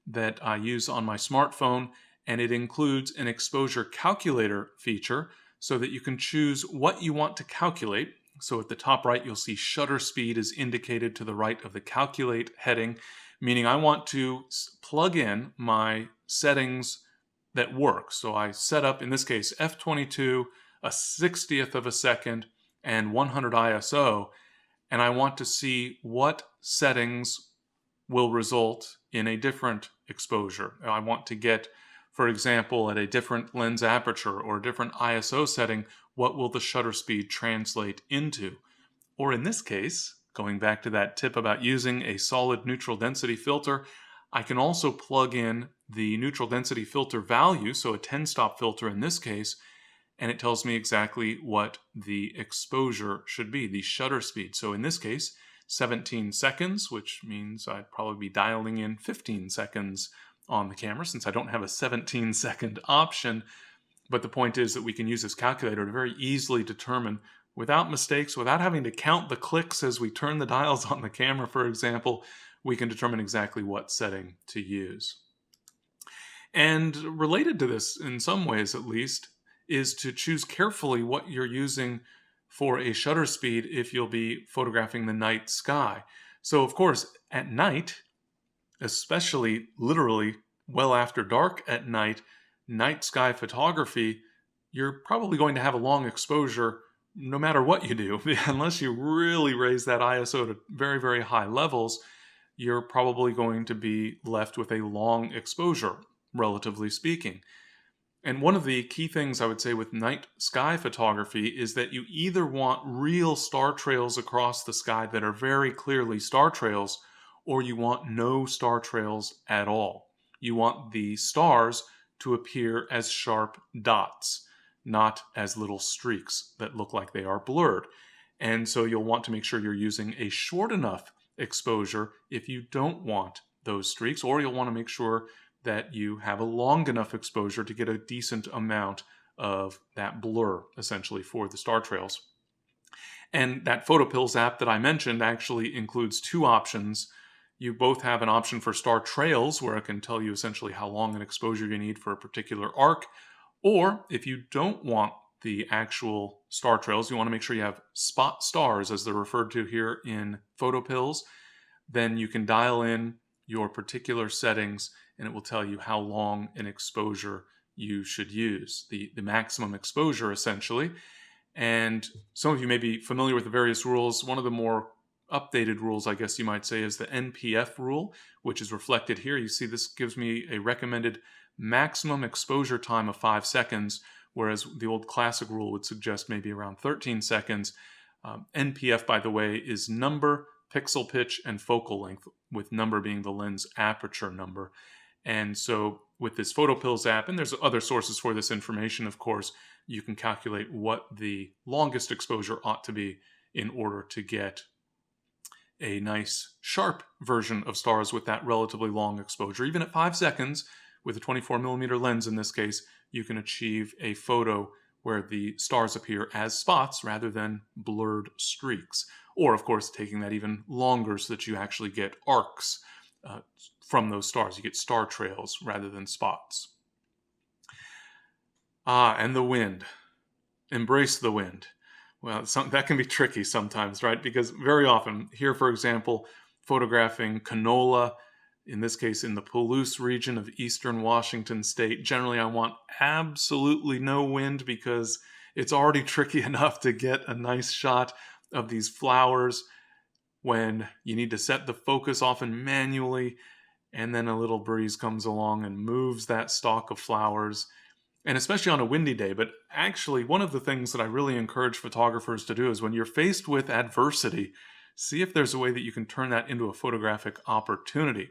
that I use on my smartphone, and it includes an exposure calculator feature so that you can choose what you want to calculate. So at the top right, you'll see shutter speed is indicated to the right of the calculate heading, meaning I want to plug in my settings that work. So I set up, in this case, f22, a 60th of a second, and 100 ISO, and I want to see what settings will result in a different exposure. I want to get, for example, at a different lens aperture or a different ISO setting, what will the shutter speed translate into? Or in this case, going back to that tip about using a solid neutral density filter, I can also plug in the neutral density filter value, so a 10-stop filter in this case, and it tells me exactly what the exposure should be, the shutter speed. So in this case, 17 seconds, which means I'd probably be dialing in 15 seconds on the camera since I don't have a 17-second option. But the point is that we can use this calculator to very easily determine, without mistakes, without having to count the clicks as we turn the dials on the camera, for example, we can determine exactly what setting to use. And related to this, in some ways at least, is to choose carefully what you're using for a shutter speed if you'll be photographing the night sky. So of course, at night, especially literally well after dark at night sky photography, you're probably going to have a long exposure no matter what you do. Unless you really raise that ISO to very, very high levels, you're probably going to be left with a long exposure, relatively speaking. And one of the key things I would say with night sky photography is that you either want real star trails across the sky that are very clearly star trails, or you want no star trails at all. You want the stars to appear as sharp dots, not as little streaks that look like they are blurred. And so you'll want to make sure you're using a short enough exposure if you don't want those streaks, or you'll want to make sure that you have a long enough exposure to get a decent amount of that blur, essentially, for the star trails. And that PhotoPills app that I mentioned actually includes two options. You both have an option for star trails, where it can tell you essentially how long an exposure you need for a particular arc, or if you don't want the actual star trails, you want to make sure you have spot stars, as they're referred to here in PhotoPills, then you can dial in your particular settings and it will tell you how long an exposure you should use, the maximum exposure essentially. And some of you may be familiar with the various rules. One of the more updated rules, I guess you might say, is the NPF rule, which is reflected here. You see this gives me a recommended maximum exposure time of 5 seconds, whereas the old classic rule would suggest maybe around 13 seconds. NPF, by the way, is number, pixel pitch, and focal length, with number being the lens aperture number. And so with this PhotoPills app, and there's other sources for this information, of course, you can calculate what the longest exposure ought to be in order to get a nice sharp version of stars with that relatively long exposure. Even at 5 seconds, with a 24mm lens in this case, you can achieve a photo where the stars appear as spots rather than blurred streaks. Or, of course, taking that even longer so that you actually get arcs from those stars. You get star trails rather than spots. And the wind. Embrace the wind. Well, that can be tricky sometimes, right? Because very often, here, for example, photographing canola, in this case in the Palouse region of eastern Washington state, generally I want absolutely no wind because it's already tricky enough to get a nice shot of these flowers when you need to set the focus often manually, and then a little breeze comes along and moves that stalk of flowers, and especially on a windy day. But actually, one of the things that I really encourage photographers to do is when you're faced with adversity, see if there's a way that you can turn that into a photographic opportunity.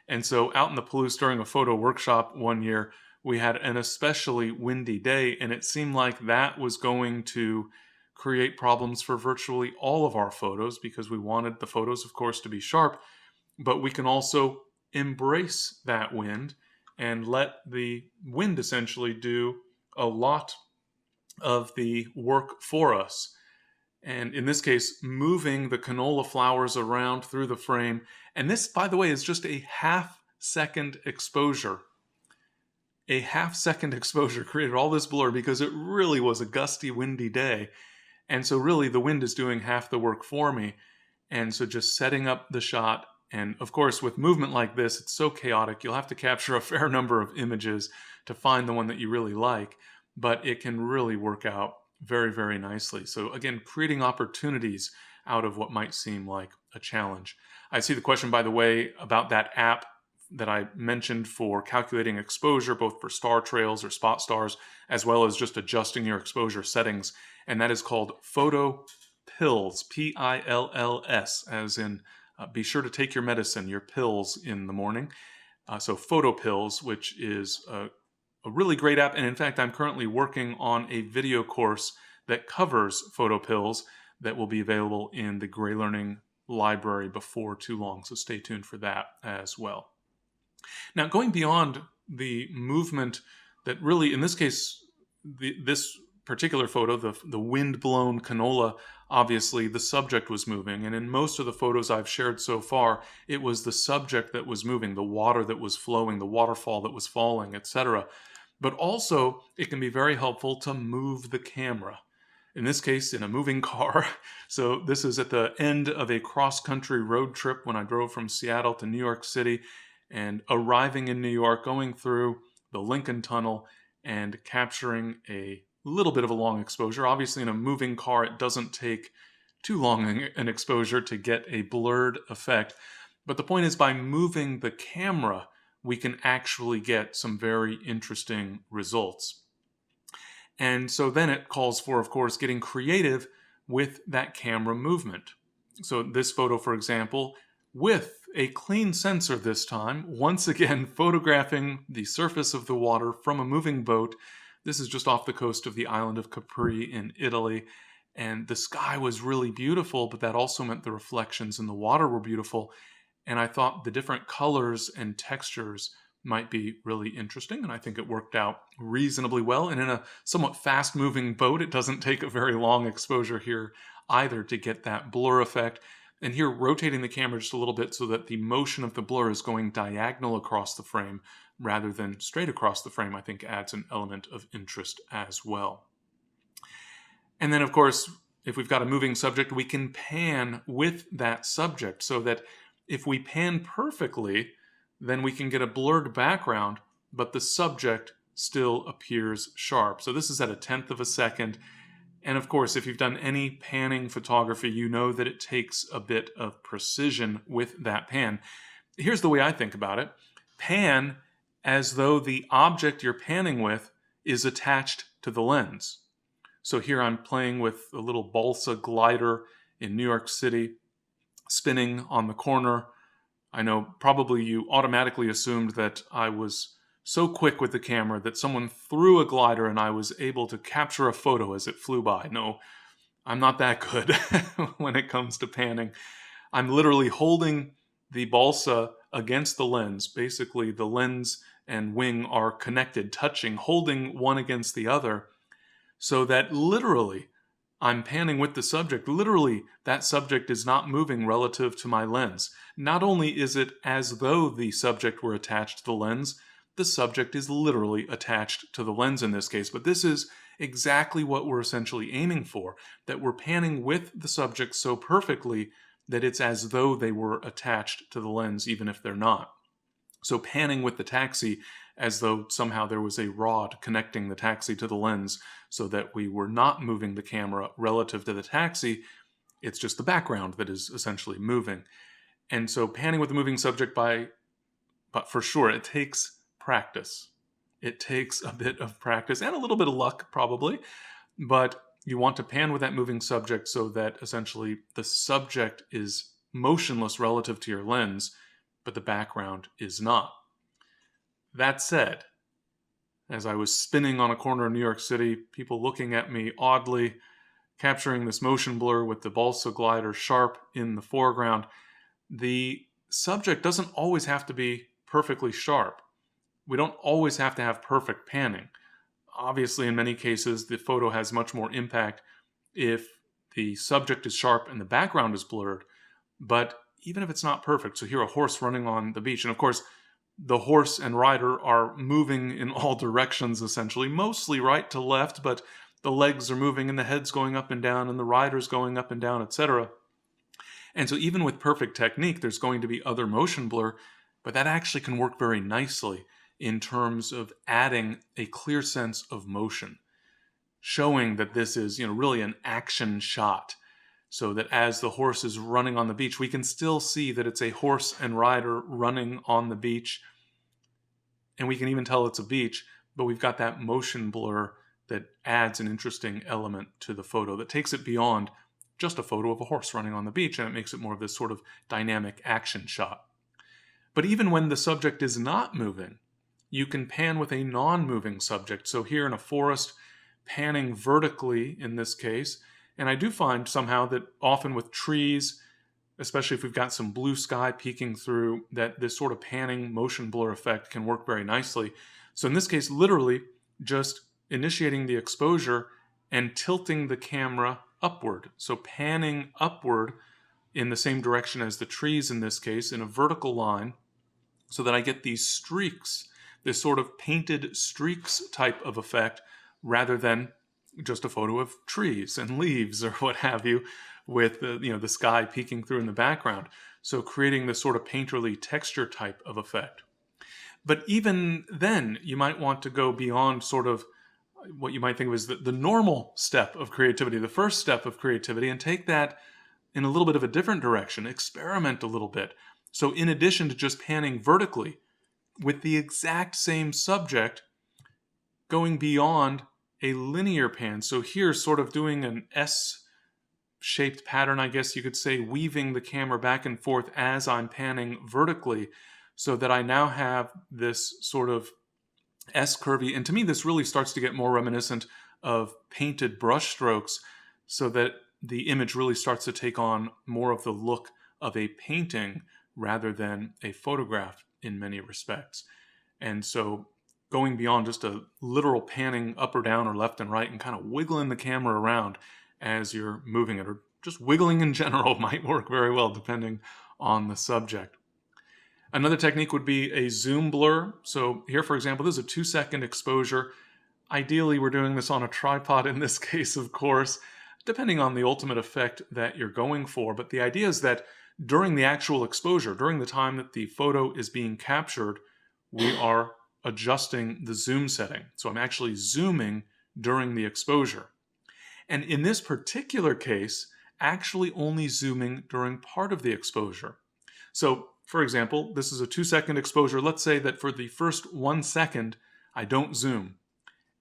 And so out in the Palouse during a photo workshop one year, we had an especially windy day, and it seemed like that was going to create problems for virtually all of our photos because we wanted the photos, of course, to be sharp, but we can also embrace that wind and let the wind essentially do a lot of the work for us. And in this case, moving the canola flowers around through the frame. And this, by the way, is just a half-second exposure. A half-second exposure created all this blur because it really was a gusty, windy day. And so really the wind is doing half the work for me. And so just setting up the shot, and of course with movement like this, it's so chaotic, you'll have to capture a fair number of images to find the one that you really like, but it can really work out very, very nicely. So again, creating opportunities out of what might seem like a challenge. I see the question, by the way, about that app that I mentioned for calculating exposure, both for star trails or spot stars, as well as just adjusting your exposure settings. And that is called PhotoPills, P-I-L-L-S, as in be sure to take your medicine, your pills in the morning. So PhotoPills, which is a really great app. And in fact, I'm currently working on a video course that covers PhotoPills that will be available in the GreyLearning library before too long. So stay tuned for that as well. Now, going beyond the movement that really, in this case, this particular photo, the wind-blown canola, obviously the subject was moving. And in most of the photos I've shared so far, it was the subject that was moving, the water that was flowing, the waterfall that was falling, etc. But also, it can be very helpful to move the camera. In this case, in a moving car. So this is at the end of a cross-country road trip when I drove from Seattle to New York City, and arriving in New York, going through the Lincoln Tunnel and capturing a little bit of a long exposure. Obviously, in a moving car, it doesn't take too long an exposure to get a blurred effect. But the point is, by moving the camera we can actually get some very interesting results. And so then it calls for, of course, getting creative with that camera movement. So this photo, for example, with a clean sensor this time, once again photographing the surface of the water from a moving boat. This is just off the coast of the island of Capri in Italy. And the sky was really beautiful, but that also meant the reflections in the water were beautiful. And I thought the different colors and textures might be really interesting, and I think it worked out reasonably well. And in a somewhat fast-moving boat, it doesn't take a very long exposure here either to get that blur effect. And here, rotating the camera just a little bit so that the motion of the blur is going diagonal across the frame rather than straight across the frame, I think adds an element of interest as well. And then, of course, if we've got a moving subject, we can pan with that subject so that if we pan perfectly, then we can get a blurred background, but the subject still appears sharp. So this is at 1/10 of a second. And of course, if you've done any panning photography, you know that it takes a bit of precision with that pan. Here's the way I think about it. Pan as though the object you're panning with is attached to the lens. So here I'm playing with a little balsa glider in New York City, spinning on the corner. I know probably you automatically assumed that I was so quick with the camera that someone threw a glider and I was able to capture a photo as it flew by. No, I'm not that good when it comes to panning. I'm literally holding the balsa against the lens. Basically, the lens and wing are connected, touching, holding one against the other, so that literally I'm panning with the subject. Literally, that subject is not moving relative to my lens. Not only is it as though the subject were attached to the lens, the subject is literally attached to the lens in this case. But this is exactly what we're essentially aiming for, that we're panning with the subject so perfectly that it's as though they were attached to the lens, even if they're not. So panning with the taxi as though somehow there was a rod connecting the taxi to the lens so that we were not moving the camera relative to the taxi. It's just the background that is essentially moving. And so panning with the moving subject but for sure, it takes practice. It takes a bit of practice and a little bit of luck probably, but you want to pan with that moving subject so that essentially the subject is motionless relative to your lens, but the background is not. That said, as I was spinning on a corner in New York City, people looking at me oddly, capturing this motion blur with the balsa glider sharp in the foreground, the subject doesn't always have to be perfectly sharp. We don't always have to have perfect panning. Obviously, in many cases, the photo has much more impact if the subject is sharp and the background is blurred, but even if it's not perfect, so here a horse running on the beach, and of course, the horse and rider are moving in all directions, essentially, mostly right to left, but the legs are moving and the head's going up and down and the rider's going up and down, etc. And so even with perfect technique, there's going to be other motion blur, but that actually can work very nicely in terms of adding a clear sense of motion, showing that this is, really an action shot. So that as the horse is running on the beach, we can still see that it's a horse and rider running on the beach. And we can even tell it's a beach, but we've got that motion blur that adds an interesting element to the photo that takes it beyond just a photo of a horse running on the beach, and it makes it more of this sort of dynamic action shot. But even when the subject is not moving, you can pan with a non-moving subject. So here in a forest, panning vertically in this case. And I do find somehow that often with trees, especially if we've got some blue sky peeking through, that this sort of panning motion blur effect can work very nicely. So in this case, literally just initiating the exposure and tilting the camera upward. So panning upward in the same direction as the trees in this case, in a vertical line, so that I get these streaks, this sort of painted streaks type of effect, rather than just a photo of trees and leaves or what have you, with the sky peeking through in the background. So creating this sort of painterly texture type of effect. But even then, you might want to go beyond sort of what you might think of as the normal step of creativity, the first step of creativity, and take that in a little bit of a different direction, experiment a little bit. So in addition to just panning vertically, with the exact same subject going beyond a linear pan. So here, sort of doing an S-shaped pattern, I guess you could say, weaving the camera back and forth as I'm panning vertically, so that I now have this sort of S-curvy, and to me this really starts to get more reminiscent of painted brush strokes, so that the image really starts to take on more of the look of a painting rather than a photograph in many respects. And so going beyond just a literal panning up or down or left and right and kind of wiggling the camera around as you're moving it, or just wiggling in general, might work very well depending on the subject. Another technique would be a zoom blur. So here, for example, this is a 2-second exposure. Ideally, we're doing this on a tripod in this case, of course, depending on the ultimate effect that you're going for. But the idea is that during the actual exposure, during the time that the photo is being captured, we are adjusting the zoom setting. So I'm actually zooming during the exposure. And in this particular case, actually only zooming during part of the exposure. So, for example, this is a 2-second exposure. Let's say that for the first 1 second, I don't zoom.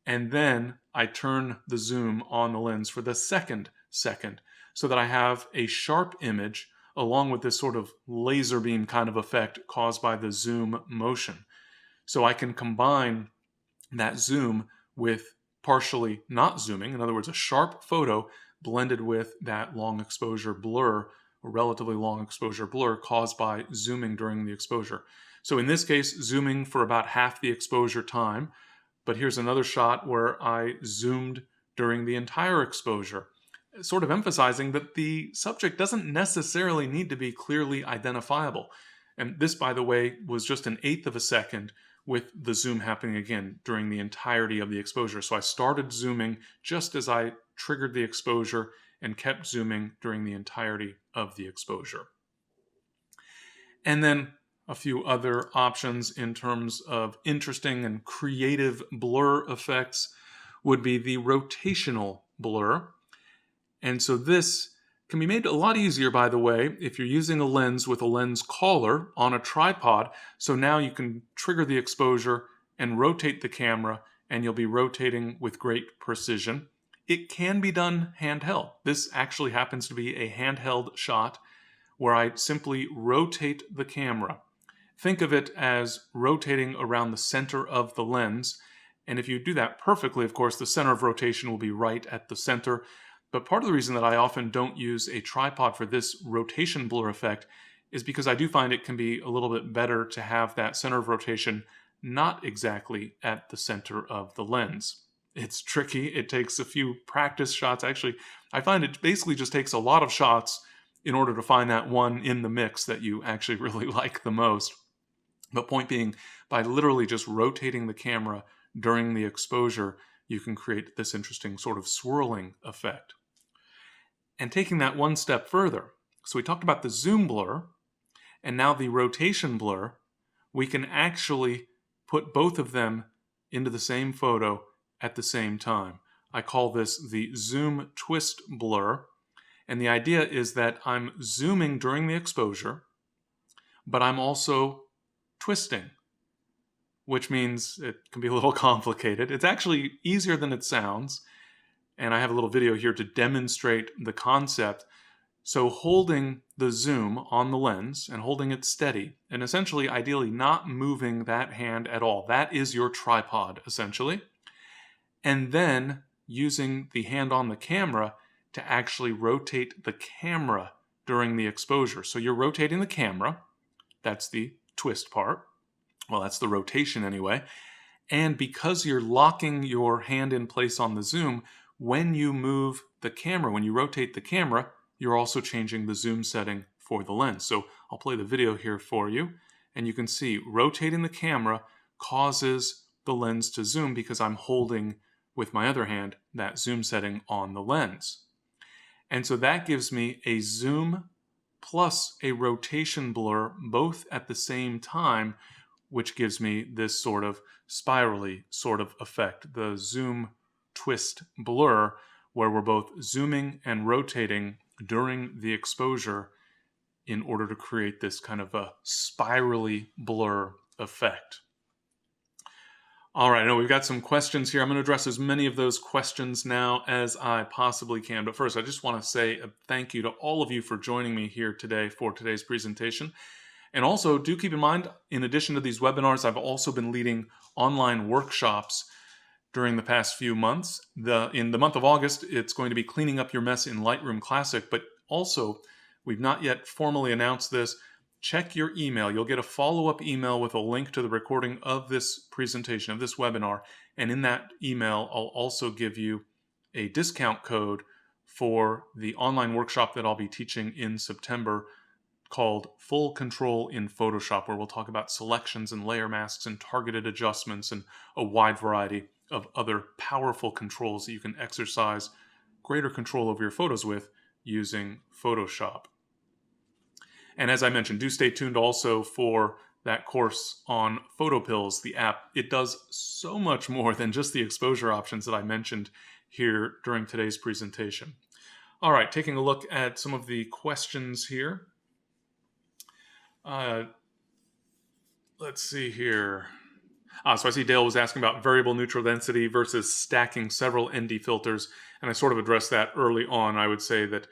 And then I turn the zoom on the lens for the second second, so that I have a sharp image along with this sort of laser beam kind of effect caused by the zoom motion. So I can combine that zoom with partially not zooming, in other words, a sharp photo blended with that long exposure blur, or relatively long exposure blur caused by zooming during the exposure. So in this case, zooming for about half the exposure time, but here's another shot where I zoomed during the entire exposure, sort of emphasizing that the subject doesn't necessarily need to be clearly identifiable. And this, by the way, was just 1/8 of a second, with the zoom happening again during the entirety of the exposure. So I started zooming just as I triggered the exposure and kept zooming during the entirety of the exposure. And then a few other options in terms of interesting and creative blur effects would be the rotational blur. And so this can be made a lot easier, by the way, if you're using a lens with a lens collar on a tripod. So now you can trigger the exposure and rotate the camera, and you'll be rotating with great precision. It can be done handheld. This actually happens to be a handheld shot where I simply rotate the camera. Think of it as rotating around the center of the lens. And if you do that perfectly, of course, the center of rotation will be right at the center. But part of the reason that I often don't use a tripod for this rotation blur effect is because I do find it can be a little bit better to have that center of rotation not exactly at the center of the lens. It's tricky. It takes a few practice shots. Actually, I find it basically just takes a lot of shots in order to find that one in the mix that you actually really like the most. But point being, by literally just rotating the camera during the exposure, you can create this interesting sort of swirling effect. And taking that one step further, so we talked about the zoom blur, and now the rotation blur, we can actually put both of them into the same photo at the same time. I call this the zoom twist blur, and the idea is that I'm zooming during the exposure, but I'm also twisting, which means it can be a little complicated. It's actually easier than it sounds, and I have a little video here to demonstrate the concept. So holding the zoom on the lens and holding it steady, and essentially ideally not moving that hand at all. That is your tripod, essentially. And then using the hand on the camera to actually rotate the camera during the exposure. So you're rotating the camera. That's the twist part. Well, that's the rotation anyway. And because you're locking your hand in place on the zoom, when you move the camera, when you rotate the camera, you're also changing the zoom setting for the lens. So I'll play the video here for you, and you can see rotating the camera causes the lens to zoom because I'm holding with my other hand that zoom setting on the lens. And so that gives me a zoom plus a rotation blur both at the same time, which gives me this sort of spirally sort of effect, the zoom twist blur, where we're both zooming and rotating during the exposure in order to create this kind of a spirally blur effect. All right, I know we've got some questions here. I'm going to address as many of those questions now as I possibly can. But first, I just want to say a thank you to all of you for joining me here today for today's presentation. And also, do keep in mind, in addition to these webinars, I've also been leading online workshops during the past few months. In the month of August, it's going to be cleaning up your mess in Lightroom Classic, but also, we've not yet formally announced this. Check your email. You'll get a follow-up email with a link to the recording of this presentation, of this webinar, and in that email, I'll also give you a discount code for the online workshop that I'll be teaching in September called Full Control in Photoshop, where we'll talk about selections and layer masks and targeted adjustments and a wide variety of other powerful controls that you can exercise greater control over your photos with using Photoshop. And as I mentioned, do stay tuned also for that course on PhotoPills, the app. It does so much more than just the exposure options that I mentioned here during today's presentation. All right, taking a look at some of the questions here. Let's see here. So I see Dale was asking about variable neutral density versus stacking several ND filters, and I sort of addressed that early on. I would say that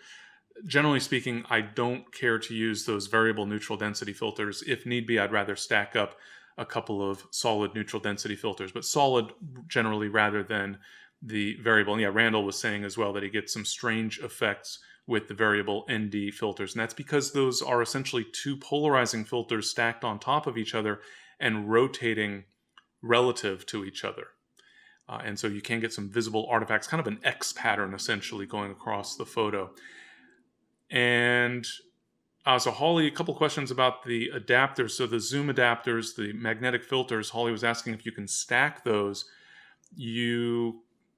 generally speaking, I don't care to use those variable neutral density filters. If need be, I'd rather stack up a couple of solid neutral density filters, but solid generally rather than the variable. And yeah, Randall was saying as well that he gets some strange effects with the variable ND filters, and that's because those are essentially two polarizing filters stacked on top of each other and rotating relative to each other. And so you can get some visible artifacts, kind of an X pattern essentially going across the photo. And so Holly, a couple questions about the adapters. So the Xume adapters, the magnetic filters, Holly was asking if you can stack those.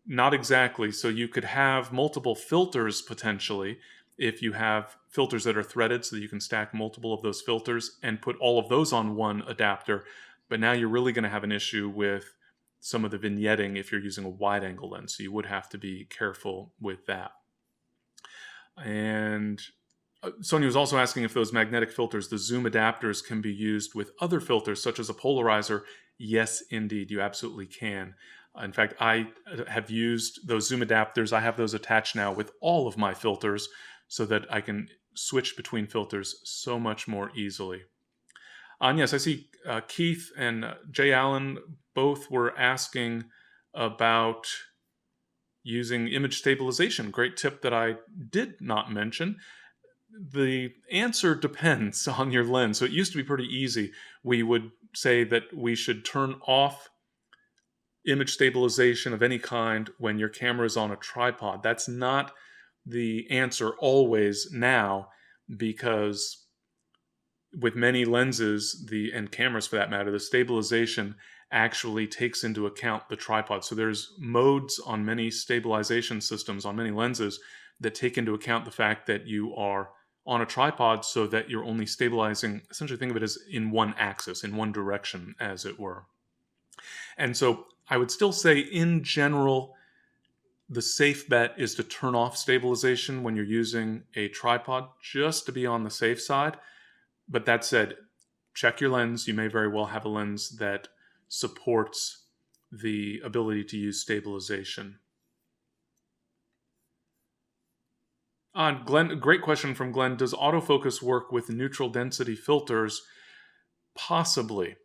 Not exactly. So you could have multiple filters potentially if you have filters that are threaded, so that you can stack multiple of those filters and put all of those on one adapter. But now you're really going to have an issue with some of the vignetting if you're using a wide angle lens. So you would have to be careful with that. And Sonia was also asking if those magnetic filters, the Xume adapters, can be used with other filters such as a polarizer. Yes, indeed, you absolutely can. In fact, I have used those Xume adapters. I have those attached now with all of my filters so that I can switch between filters so much more easily. And yes, I see Keith and Jay Allen both were asking about using image stabilization. Great tip that I did not mention. The answer depends on your lens. So it used to be pretty easy. We would say that we should turn off image stabilization of any kind when your camera is on a tripod. That's not the answer always now, because with many lenses, and cameras for that matter, the stabilization actually takes into account the tripod. So there's modes on many stabilization systems, on many lenses, that take into account the fact that you are on a tripod so that you're only stabilizing, essentially think of it as in one axis, in one direction, as it were. And so I would still say, in general, the safe bet is to turn off stabilization when you're using a tripod, just to be on the safe side. But that said, check your lens. You may very well have a lens that supports the ability to use stabilization. Glenn, great question from Glenn. Does autofocus work with neutral density filters? Possibly.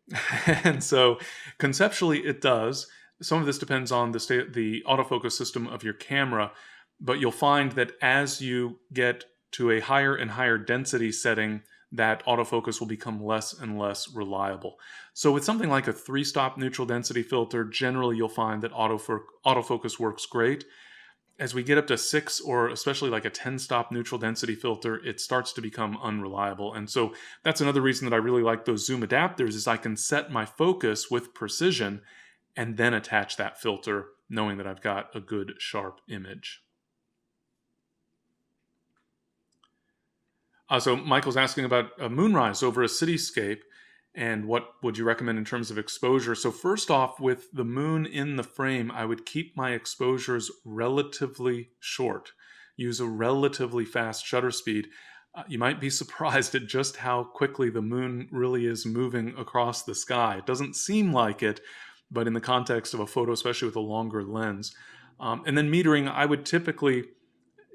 And so conceptually it does. Some of this depends on the autofocus system of your camera, but you'll find that as you get to a higher and higher density setting, that autofocus will become less and less reliable. So with something like a 3-stop neutral density filter, generally you'll find that autofocus works great. As we get up to 6 or especially like a 10-stop neutral density filter, it starts to become unreliable. And so that's another reason that I really like those Xume adapters, is I can set my focus with precision and then attach that filter, knowing that I've got a good sharp image. So Michael's asking about a moonrise over a cityscape and what would you recommend in terms of exposure. So first off, with the moon in the frame, I would keep my exposures relatively short. Use a relatively fast shutter speed. You might be surprised at just how quickly the moon really is moving across the sky. It doesn't seem like it, but in the context of a photo, especially with a longer lens. And then metering, I would typically,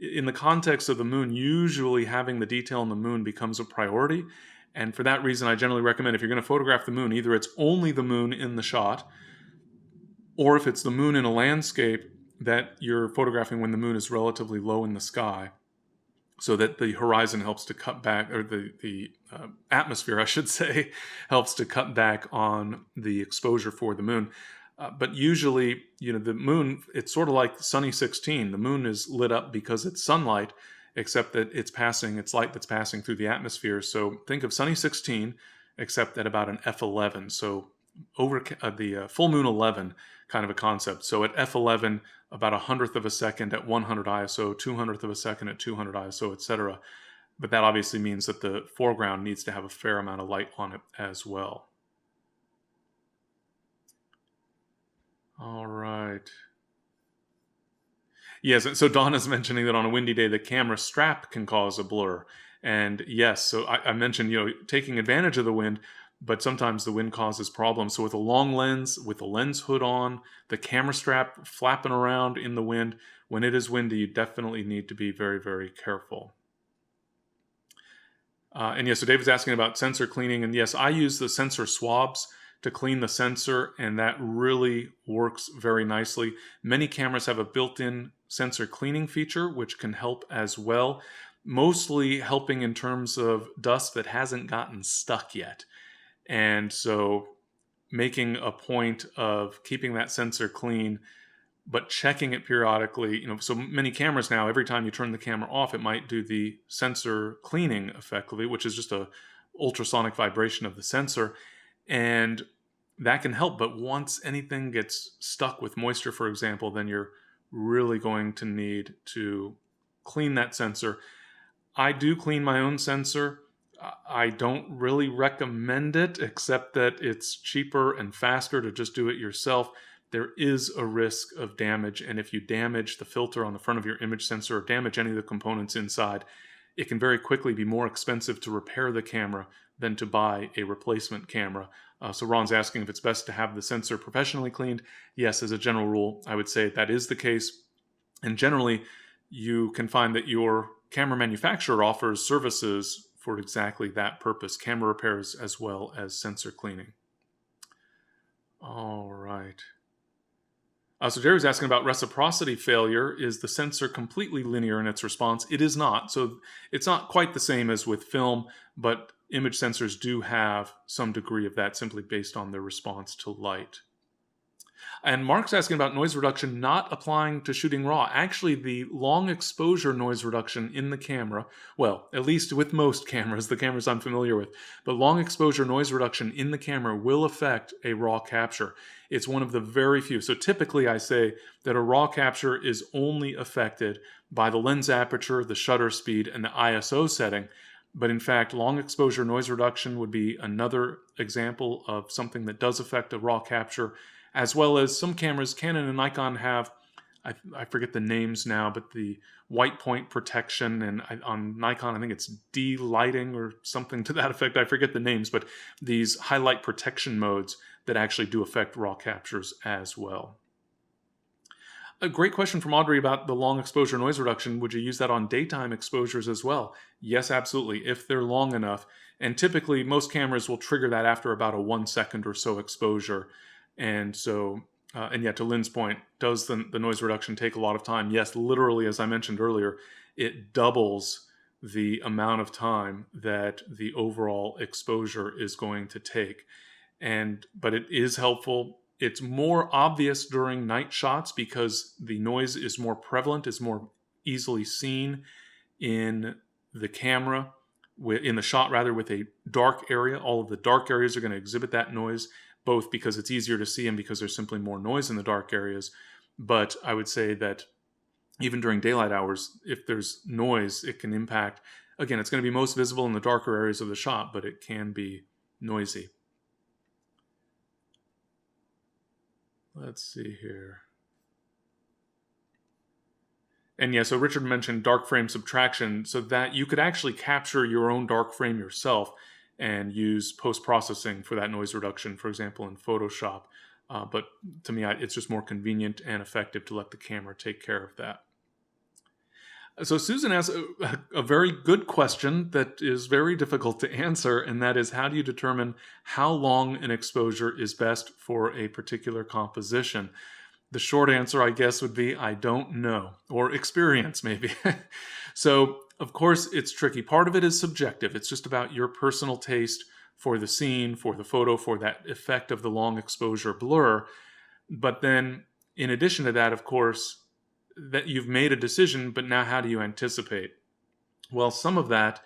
in the context of the moon, usually having the detail in the moon becomes a priority. And for that reason, I generally recommend if you're going to photograph the moon, either it's only the moon in the shot, or if it's the moon in a landscape, that you're photographing when the moon is relatively low in the sky, so that the horizon helps to cut back, or the atmosphere, I should say, helps to cut back on the exposure for the moon. But usually, the moon, it's sort of like sunny 16. The moon is lit up because it's sunlight, except that it's light that's passing through the atmosphere. So think of sunny 16, except at about an f11. So over the full moon 11 kind of a concept. So at f11, about 100th of a second at 100 ISO, 200th of a second at 200 ISO, etc. But that obviously means that the foreground needs to have a fair amount of light on it as well. All right. Yes, so Donna's mentioning that on a windy day, the camera strap can cause a blur. And yes, so I mentioned, taking advantage of the wind, but sometimes the wind causes problems. So with a long lens, with the lens hood on, the camera strap flapping around in the wind, when it is windy, you definitely need to be very, very careful. And yes, so David's asking about sensor cleaning. And yes, I use the sensor swabs to clean the sensor, and that really works very nicely. Many cameras have a built-in sensor cleaning feature, which can help as well, mostly helping in terms of dust that hasn't gotten stuck yet. And so making a point of keeping that sensor clean, but checking it periodically. So many cameras now, every time you turn the camera off, it might do the sensor cleaning effectively, which is just a ultrasonic vibration of the sensor. And that can help, but once anything gets stuck with moisture, for example, then you're really going to need to clean that sensor. I do clean my own sensor. I don't really recommend it, except that it's cheaper and faster to just do it yourself. There is a risk of damage, and if you damage the filter on the front of your image sensor or damage any of the components inside, it can very quickly be more expensive to repair the camera than to buy a replacement camera. So Ron's asking if it's best to have the sensor professionally cleaned. Yes, as a general rule, I would say that is the case. And generally, you can find that your camera manufacturer offers services for exactly that purpose, camera repairs as well as sensor cleaning. All right. So Jerry's asking about reciprocity failure. Is the sensor completely linear in its response? It is not. So it's not quite the same as with film, but image sensors do have some degree of that simply based on their response to light. And Mark's asking about noise reduction not applying to shooting RAW. Actually, the long exposure noise reduction in the camera, well, at least with most cameras, the cameras I'm familiar with, but long exposure noise reduction in the camera will affect a RAW capture. It's one of the very few. So typically I say that a RAW capture is only affected by the lens aperture, the shutter speed, and the ISO setting. But in fact, long exposure noise reduction would be another example of something that does affect a RAW capture, as well as some cameras, Canon and Nikon have, I forget the names now, but the white point protection, and on Nikon, I think it's de-lighting or something to that effect. I forget the names, but these highlight protection modes that actually do affect RAW captures as well. A great question from Audrey about the long exposure noise reduction. Would you use that on daytime exposures as well? Yes, absolutely, if they're long enough. And typically, most cameras will trigger that after about a 1 second or so exposure. And so, and yet to Lynn's point, does the noise reduction take a lot of time? Yes, literally, as I mentioned earlier, it doubles the amount of time that the overall exposure is going to take. But it is helpful. It's more obvious during night shots because the noise is more prevalent, is more easily seen in the camera, in the shot rather, with a dark area. All of the dark areas are going to exhibit that noise, both because it's easier to see and because there's simply more noise in the dark areas. But I would say that even during daylight hours, if there's noise, it can impact. Again, it's going to be most visible in the darker areas of the shot, but it can be noisy. Let's see here. And yeah, so Richard mentioned dark frame subtraction, so that you could actually capture your own dark frame yourself and use post-processing for that noise reduction, for example, in Photoshop. But to me, it's just more convenient and effective to let the camera take care of that. So Susan asks a very good question that is very difficult to answer, and that is, how do you determine how long an exposure is best for a particular composition? The short answer, I guess, would be I don't know, or experience maybe. So, of course, it's tricky. Part of it is subjective. It's just about your personal taste for the scene, for the photo, for that effect of the long exposure blur. But then, in addition to that, of course, that you've made a decision, but now how do you anticipate? Well, some of that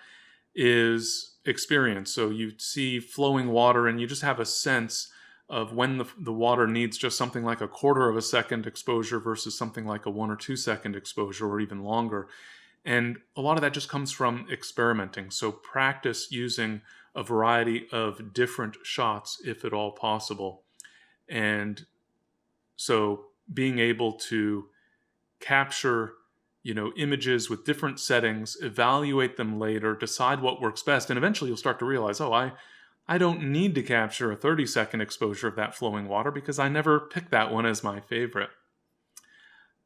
is experience. So you see flowing water and you just have a sense of when the water needs just something like a 1/4 of a second exposure versus something like a 1 or 2 second exposure, or even longer. And a lot of that just comes from experimenting. So practice using a variety of different shots, if at all possible. And so being able to capture, images with different settings, evaluate them later, decide what works best, and eventually you'll start to realize, I don't need to capture a 30-second exposure of that flowing water because I never picked that one as my favorite.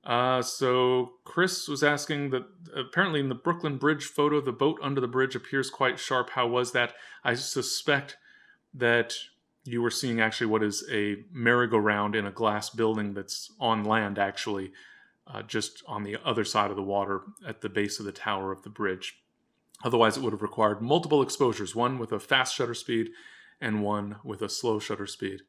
So Chris was asking that apparently in the Brooklyn Bridge photo, the boat under the bridge appears quite sharp. How was that? I suspect that you were seeing actually what is a merry-go-round in a glass building that's on land, actually. Just on the other side of the water at the base of the tower of the bridge. Otherwise, it would have required multiple exposures, one with a fast shutter speed and one with a slow shutter speed.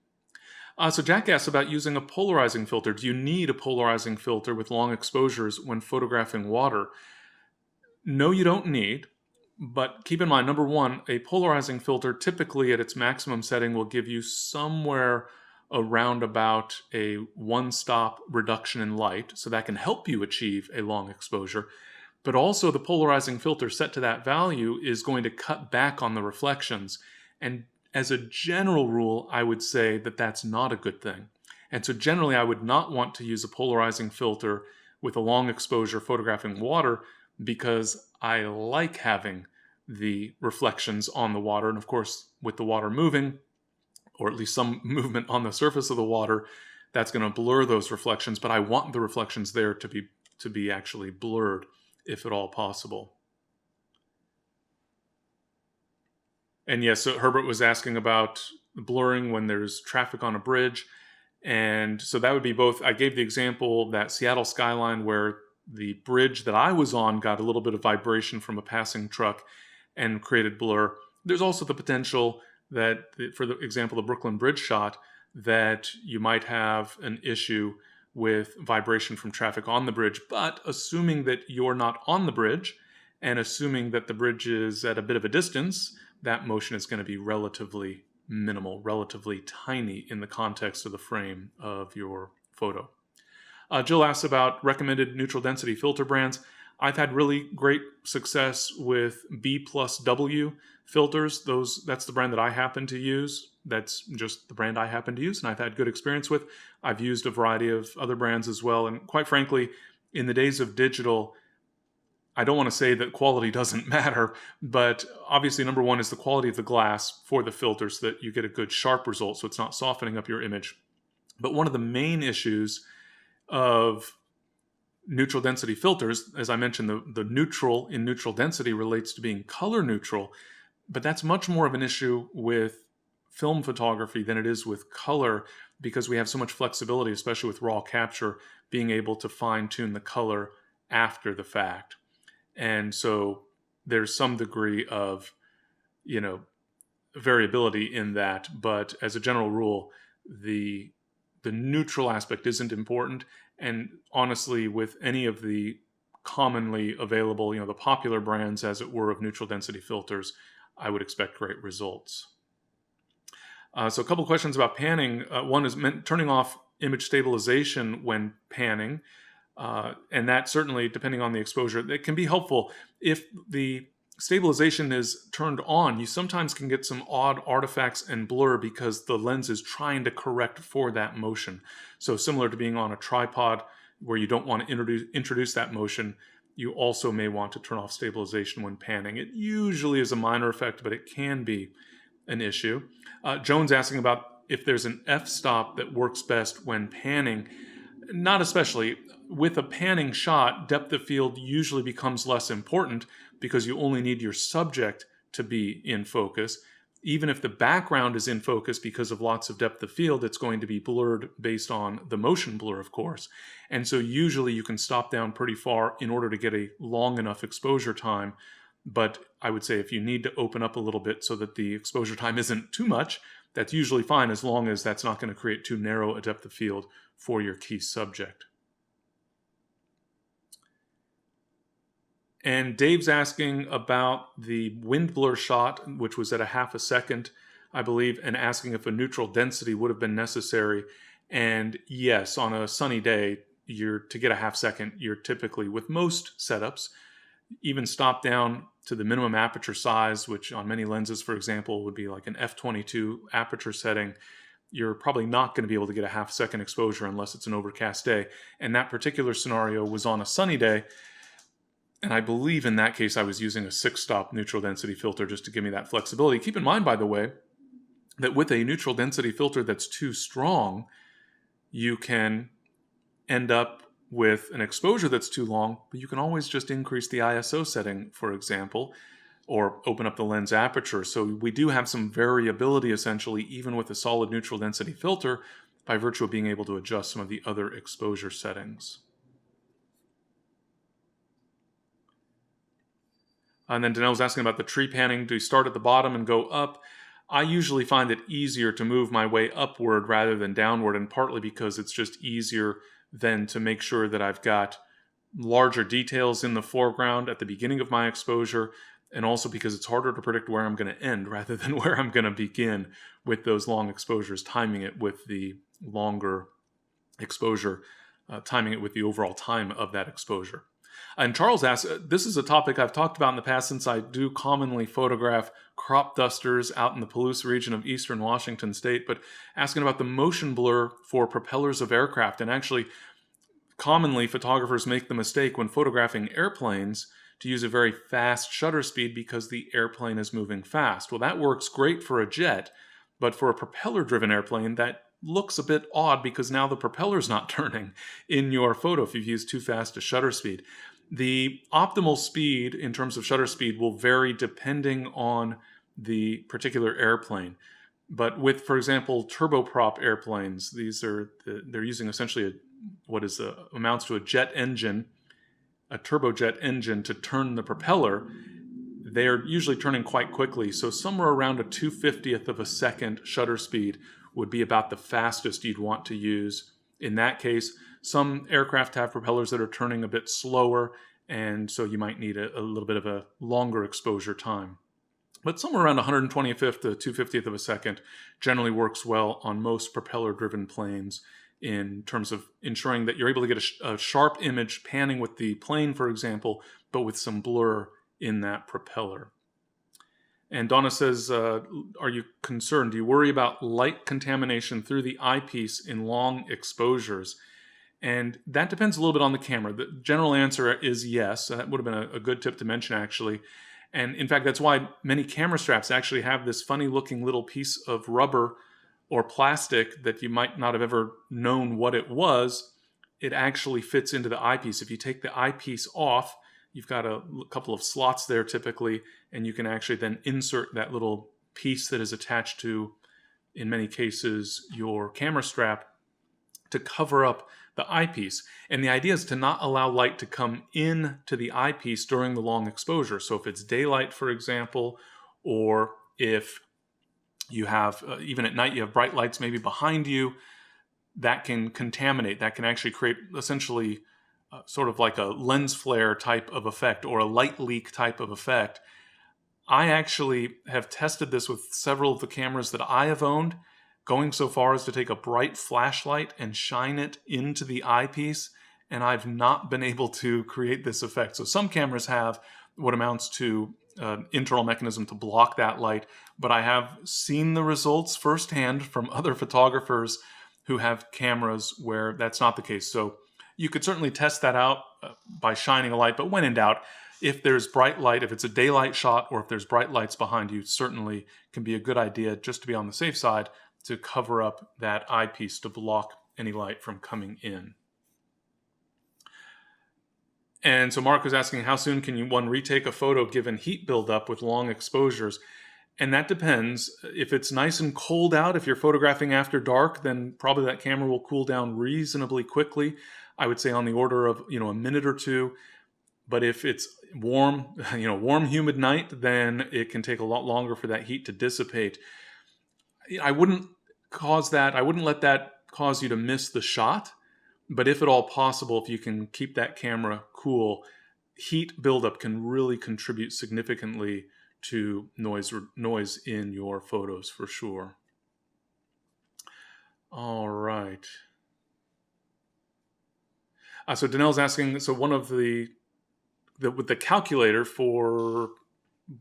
So Jack asks about using a polarizing filter. Do you need a polarizing filter with long exposures when photographing water? No, you don't need. But keep in mind, number one, a polarizing filter typically at its maximum setting will give you somewhere around about a one-stop reduction in light, so that can help you achieve a long exposure. But also the polarizing filter set to that value is going to cut back on the reflections. And as a general rule, I would say that that's not a good thing. And so generally, I would not want to use a polarizing filter with a long exposure photographing water because I like having the reflections on the water. And of course, with the water moving, or at least some movement on the surface of the water, that's going to blur those reflections, but I want the reflections there to be actually blurred, if at all possible. And yes, so Herbert was asking about blurring when there's traffic on a bridge, and so that would be both. I gave the example of that Seattle skyline where the bridge that I was on got a little bit of vibration from a passing truck and created blur. There's also the potential that, for the example, the Brooklyn Bridge shot, that you might have an issue with vibration from traffic on the bridge. But assuming that you're not on the bridge and assuming that the bridge is at a bit of a distance, that motion is going to be relatively minimal, relatively tiny in the context of the frame of your photo. Jill asks about recommended neutral density filter brands. I've had really great success with B+W filters. That's the brand that I happen to use. That's just the brand I happen to use, and I've had good experience with. I've used a variety of other brands as well, and quite frankly, in the days of digital, I don't want to say that quality doesn't matter, but obviously number one is the quality of the glass for the filter so that you get a good sharp result, so it's not softening up your image. But one of the main issues of neutral density filters, as I mentioned, the neutral in neutral density relates to being color neutral, but that's much more of an issue with film photography than it is with color, because we have so much flexibility, especially with raw capture, being able to fine-tune the color after the fact. And so there's some degree of, variability in that, but as a general rule, the neutral aspect isn't important. And honestly, with any of the commonly available, the popular brands, as it were, of neutral density filters, I would expect great results. So a couple questions about panning. One is turning off image stabilization when panning. And that certainly, depending on the exposure, it can be helpful. If the stabilization is turned on, you sometimes can get some odd artifacts and blur because the lens is trying to correct for that motion. So similar to being on a tripod where you don't want to introduce that motion, you also may want to turn off stabilization when panning. It usually is a minor effect, but it can be an issue. Joan's asking about if there's an f-stop that works best when panning. Not especially. With a panning shot, depth of field usually becomes less important because you only need your subject to be in focus. Even if the background is in focus because of lots of depth of field, it's going to be blurred based on the motion blur, of course. And so usually you can stop down pretty far in order to get a long enough exposure time. But I would say if you need to open up a little bit so that the exposure time isn't too much, that's usually fine as long as that's not going to create too narrow a depth of field for your key subject. And Dave's asking about the wind blur shot, which was at a half a second, I believe, and asking if a neutral density would have been necessary. And yes, on a sunny day, to get a half second, you're typically, with most setups, even stop down to the minimum aperture size, which on many lenses, for example, would be like an f/22 aperture setting. You're probably not going to be able to get a half second exposure unless it's an overcast day. And that particular scenario was on a sunny day. And I believe in that case, I was using a 6-stop neutral density filter just to give me that flexibility. Keep in mind, by the way, that with a neutral density filter that's too strong, you can end up with an exposure that's too long, but you can always just increase the ISO setting, for example, or open up the lens aperture. So we do have some variability, essentially, even with a solid neutral density filter, by virtue of being able to adjust some of the other exposure settings. And then Danelle's asking about the tree panning. Do you start at the bottom and go up? I usually find it easier to move my way upward rather than downward, and partly because it's just easier then to make sure that I've got larger details in the foreground at the beginning of my exposure, and also because it's harder to predict where I'm going to end rather than where I'm going to begin with those long exposures, timing it with the longer exposure, timing it with the overall time of that exposure. And Charles asks, this is a topic I've talked about in the past since I do commonly photograph crop dusters out in the Palouse region of eastern Washington state, but asking about the motion blur for propellers of aircraft. And actually, commonly photographers make the mistake when photographing airplanes to use a very fast shutter speed because the airplane is moving fast. Well, that works great for a jet, but for a propeller-driven airplane, that looks a bit odd because now the propeller's not turning in your photo if you've used too fast a shutter speed. The optimal speed in terms of shutter speed will vary depending on the particular airplane. But with, for example, turboprop airplanes, they're using essentially amounts to a jet engine, a turbojet engine to turn the propeller. They're usually turning quite quickly, so somewhere around a 2/50th of a second shutter speed would be about the fastest you'd want to use. In that case, some aircraft have propellers that are turning a bit slower, and so you might need a little bit of a longer exposure time. But somewhere around 125th to 2/50th of a second generally works well on most propeller-driven planes in terms of ensuring that you're able to get a sharp image panning with the plane, for example, but with some blur in that propeller. And Donna says, are you concerned? Do you worry about light contamination through the eyepiece in long exposures? And that depends a little bit on the camera. The general answer is yes. That would have been a good tip to mention, actually. And in fact, that's why many camera straps actually have this funny looking little piece of rubber or plastic that you might not have ever known what it was. It actually fits into the eyepiece. If you take the eyepiece off, you've got a couple of slots there typically, and you can actually then insert that little piece that is attached to, in many cases, your camera strap to cover up the eyepiece. And the idea is to not allow light to come in to the eyepiece during the long exposure. So if it's daylight, for example, or if you have, even at night, you have bright lights maybe behind you, that can contaminate. That can actually create essentially sort of like a lens flare type of effect or a light leak type of effect. I actually have tested this with several of the cameras that I have owned, going so far as to take a bright flashlight and shine it into the eyepiece, and I've not been able to create this effect. So some cameras have what amounts to an internal mechanism to block that light, but I have seen the results firsthand from other photographers who have cameras where that's not the case. So you could certainly test that out by shining a light, but when in doubt, if there's bright light, if it's a daylight shot or if there's bright lights behind you, certainly can be a good idea just to be on the safe side to cover up that eyepiece to block any light from coming in. And so Mark was asking, how soon can one retake a photo given heat buildup with long exposures? And that depends. If it's nice and cold out, if you're photographing after dark, then probably that camera will cool down reasonably quickly. I would say on the order of, a minute or two. But if it's warm, warm, humid night, then it can take a lot longer for that heat to dissipate. I wouldn't let that cause you to miss the shot. But if at all possible, if you can keep that camera cool, heat buildup can really contribute significantly to noise in your photos for sure. All right. So Danelle's asking, so one of with the calculator for,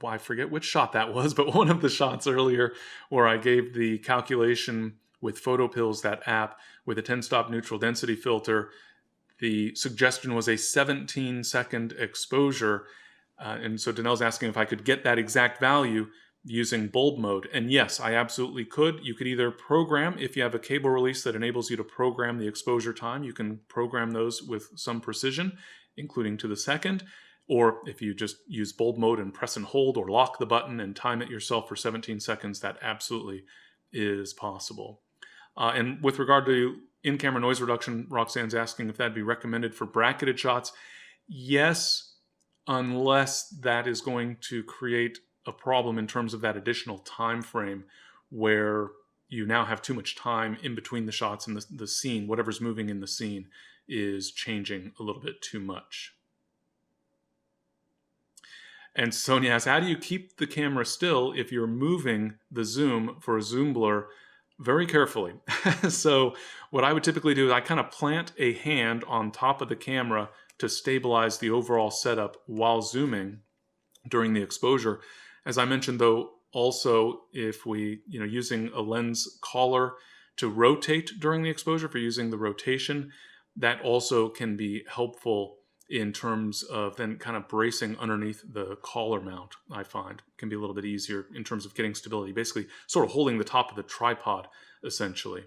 I forget which shot that was, but one of the shots earlier where I gave the calculation with PhotoPills, that app, with a 10-stop neutral density filter, the suggestion was a 17-second exposure. And so Danelle's asking if I could get that exact value using bulb mode. And yes, I absolutely could. You could either program, if you have a cable release that enables you to program the exposure time, you can program those with some precision, including to the second. Or if you just use bulb mode and press and hold or lock the button and time it yourself for 17 seconds, that absolutely is possible. And with regard to in-camera noise reduction, Roxanne's asking if that'd be recommended for bracketed shots. Yes, unless that is going to create a problem in terms of that additional time frame where you now have too much time in between the shots and the scene, whatever's moving in the scene is changing a little bit too much. And Sonia asks, how do you keep the camera still if you're moving the zoom for a zoom blur very carefully? So what I would typically do is I kind of plant a hand on top of the camera to stabilize the overall setup while zooming during the exposure. As I mentioned, though, also if we, using a lens collar to rotate during the exposure, for using the rotation, that also can be helpful in terms of then kind of bracing underneath the collar mount. I find can be a little bit easier in terms of getting stability, basically sort of holding the top of the tripod, essentially.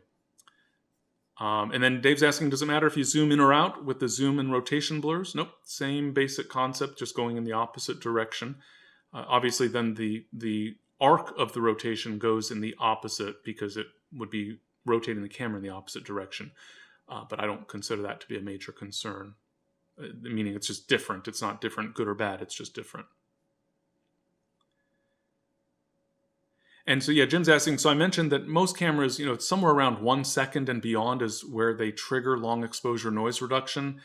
And then Dave's asking, does it matter if you zoom in or out with the zoom and rotation blurs? Nope, same basic concept, just going in the opposite direction. Obviously, then the arc of the rotation goes in the opposite because it would be rotating the camera in the opposite direction. But I don't consider that to be a major concern. Meaning it's just different. It's not different, good or bad. It's just different. And so, yeah, Jim's asking, so I mentioned that most cameras, it's somewhere around 1 second and beyond is where they trigger long exposure noise reduction.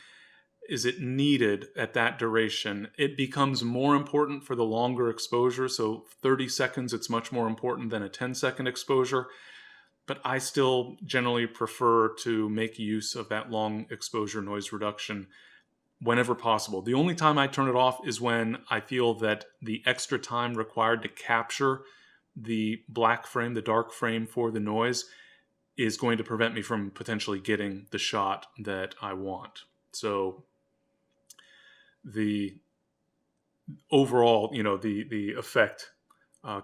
Is it needed at that duration? It becomes more important for the longer exposure. So 30 seconds, it's much more important than a 10-second exposure. But I still generally prefer to make use of that long exposure noise reduction whenever possible. The only time I turn it off is when I feel that the extra time required to capture the black frame, the dark frame for the noise, is going to prevent me from potentially getting the shot that I want. So the overall, the effect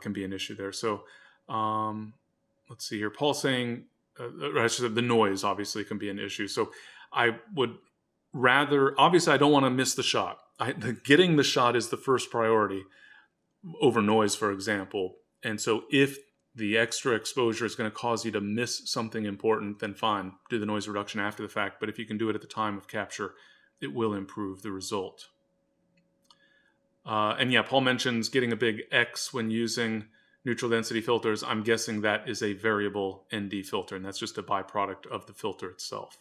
can be an issue there. So let's see here. Paul's saying, the noise obviously can be an issue. So I would rather, obviously I don't want to miss the shot. Getting the shot is the first priority over noise, for example. And so if the extra exposure is going to cause you to miss something important, then fine, do the noise reduction after the fact. But if you can do it at the time of capture, it will improve the result. And yeah, Paul mentions getting a big X when using neutral density filters. I'm guessing that is a variable ND filter, and that's just a byproduct of the filter itself.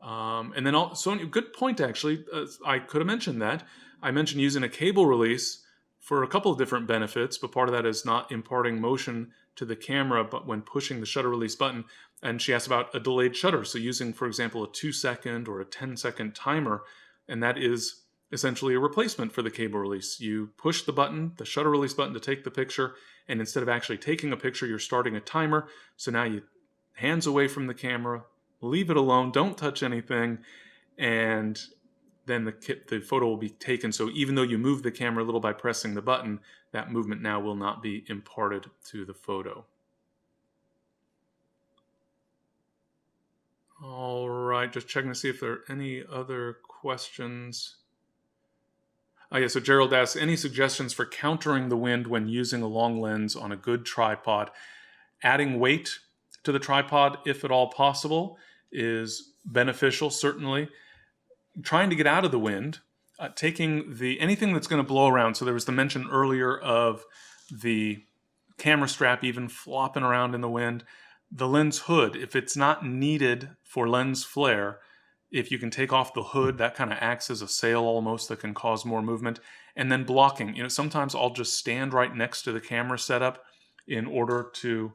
And then also, good point, actually. I could have mentioned that. I mentioned using a cable release for a couple of different benefits, but part of that is not imparting motion to the camera, but when pushing the shutter release button. And she asked about a delayed shutter. So using, for example, a 2-second or a 10-second timer, and that is essentially a replacement for the cable release. You push the button, the shutter release button, to take the picture, and instead of actually taking a picture, you're starting a timer. So now you hands away from the camera, leave it alone, don't touch anything, and then the photo will be taken. So even though you move the camera a little by pressing the button, that movement now will not be imparted to the photo. right, just checking to see if there are any other questions. Oh yeah, so Gerald asks, any suggestions for countering the wind when using a long lens on a good tripod? Adding weight to the tripod, if at all possible, is beneficial, certainly. Trying to get out of the wind, taking anything that's going to blow around. So there was the mention earlier of the camera strap even flopping around in the wind. The lens hood, if it's not needed for lens flare, if you can take off the hood, that kind of acts as a sail almost that can cause more movement. And then blocking. Sometimes I'll just stand right next to the camera setup in order to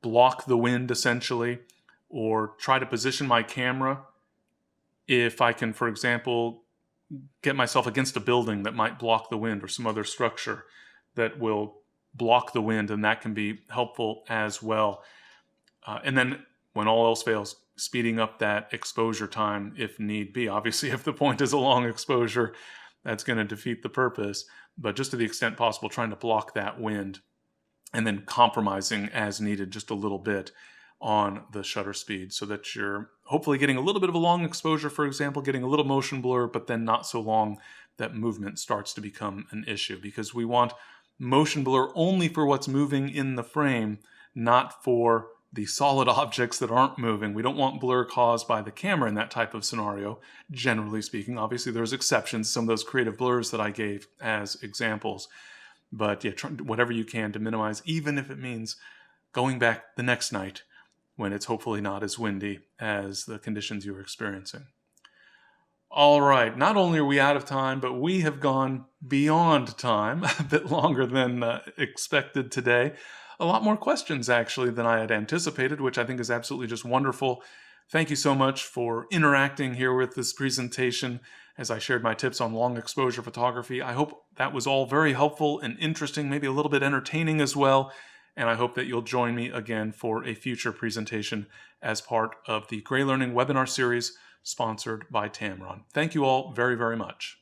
block the wind, essentially, or try to position my camera if I can, for example, get myself against a building that might block the wind or some other structure that will block the wind, and that can be helpful as well. And then when all else fails, speeding up that exposure time if need be. Obviously, if the point is a long exposure, that's going to defeat the purpose. But just to the extent possible, trying to block that wind and then compromising as needed just a little bit on the shutter speed so that you're hopefully getting a little bit of a long exposure, for example, getting a little motion blur, but then not so long that movement starts to become an issue, because we want motion blur only for what's moving in the frame, not for the solid objects that aren't moving. We don't want blur caused by the camera in that type of scenario, generally speaking. Obviously, there's exceptions, some of those creative blurs that I gave as examples. But yeah, try whatever you can to minimize, even if it means going back the next night when it's hopefully not as windy as the conditions you're experiencing. All right, not only are we out of time, but we have gone beyond time, a bit longer than expected today. A lot more questions, actually, than I had anticipated, which I think is absolutely just wonderful. Thank you so much for interacting here with this presentation as I shared my tips on long exposure photography. I hope that was all very helpful and interesting, maybe a little bit entertaining as well. And I hope that you'll join me again for a future presentation as part of the GreyLearning webinar series sponsored by Tamron. Thank you all very, very much.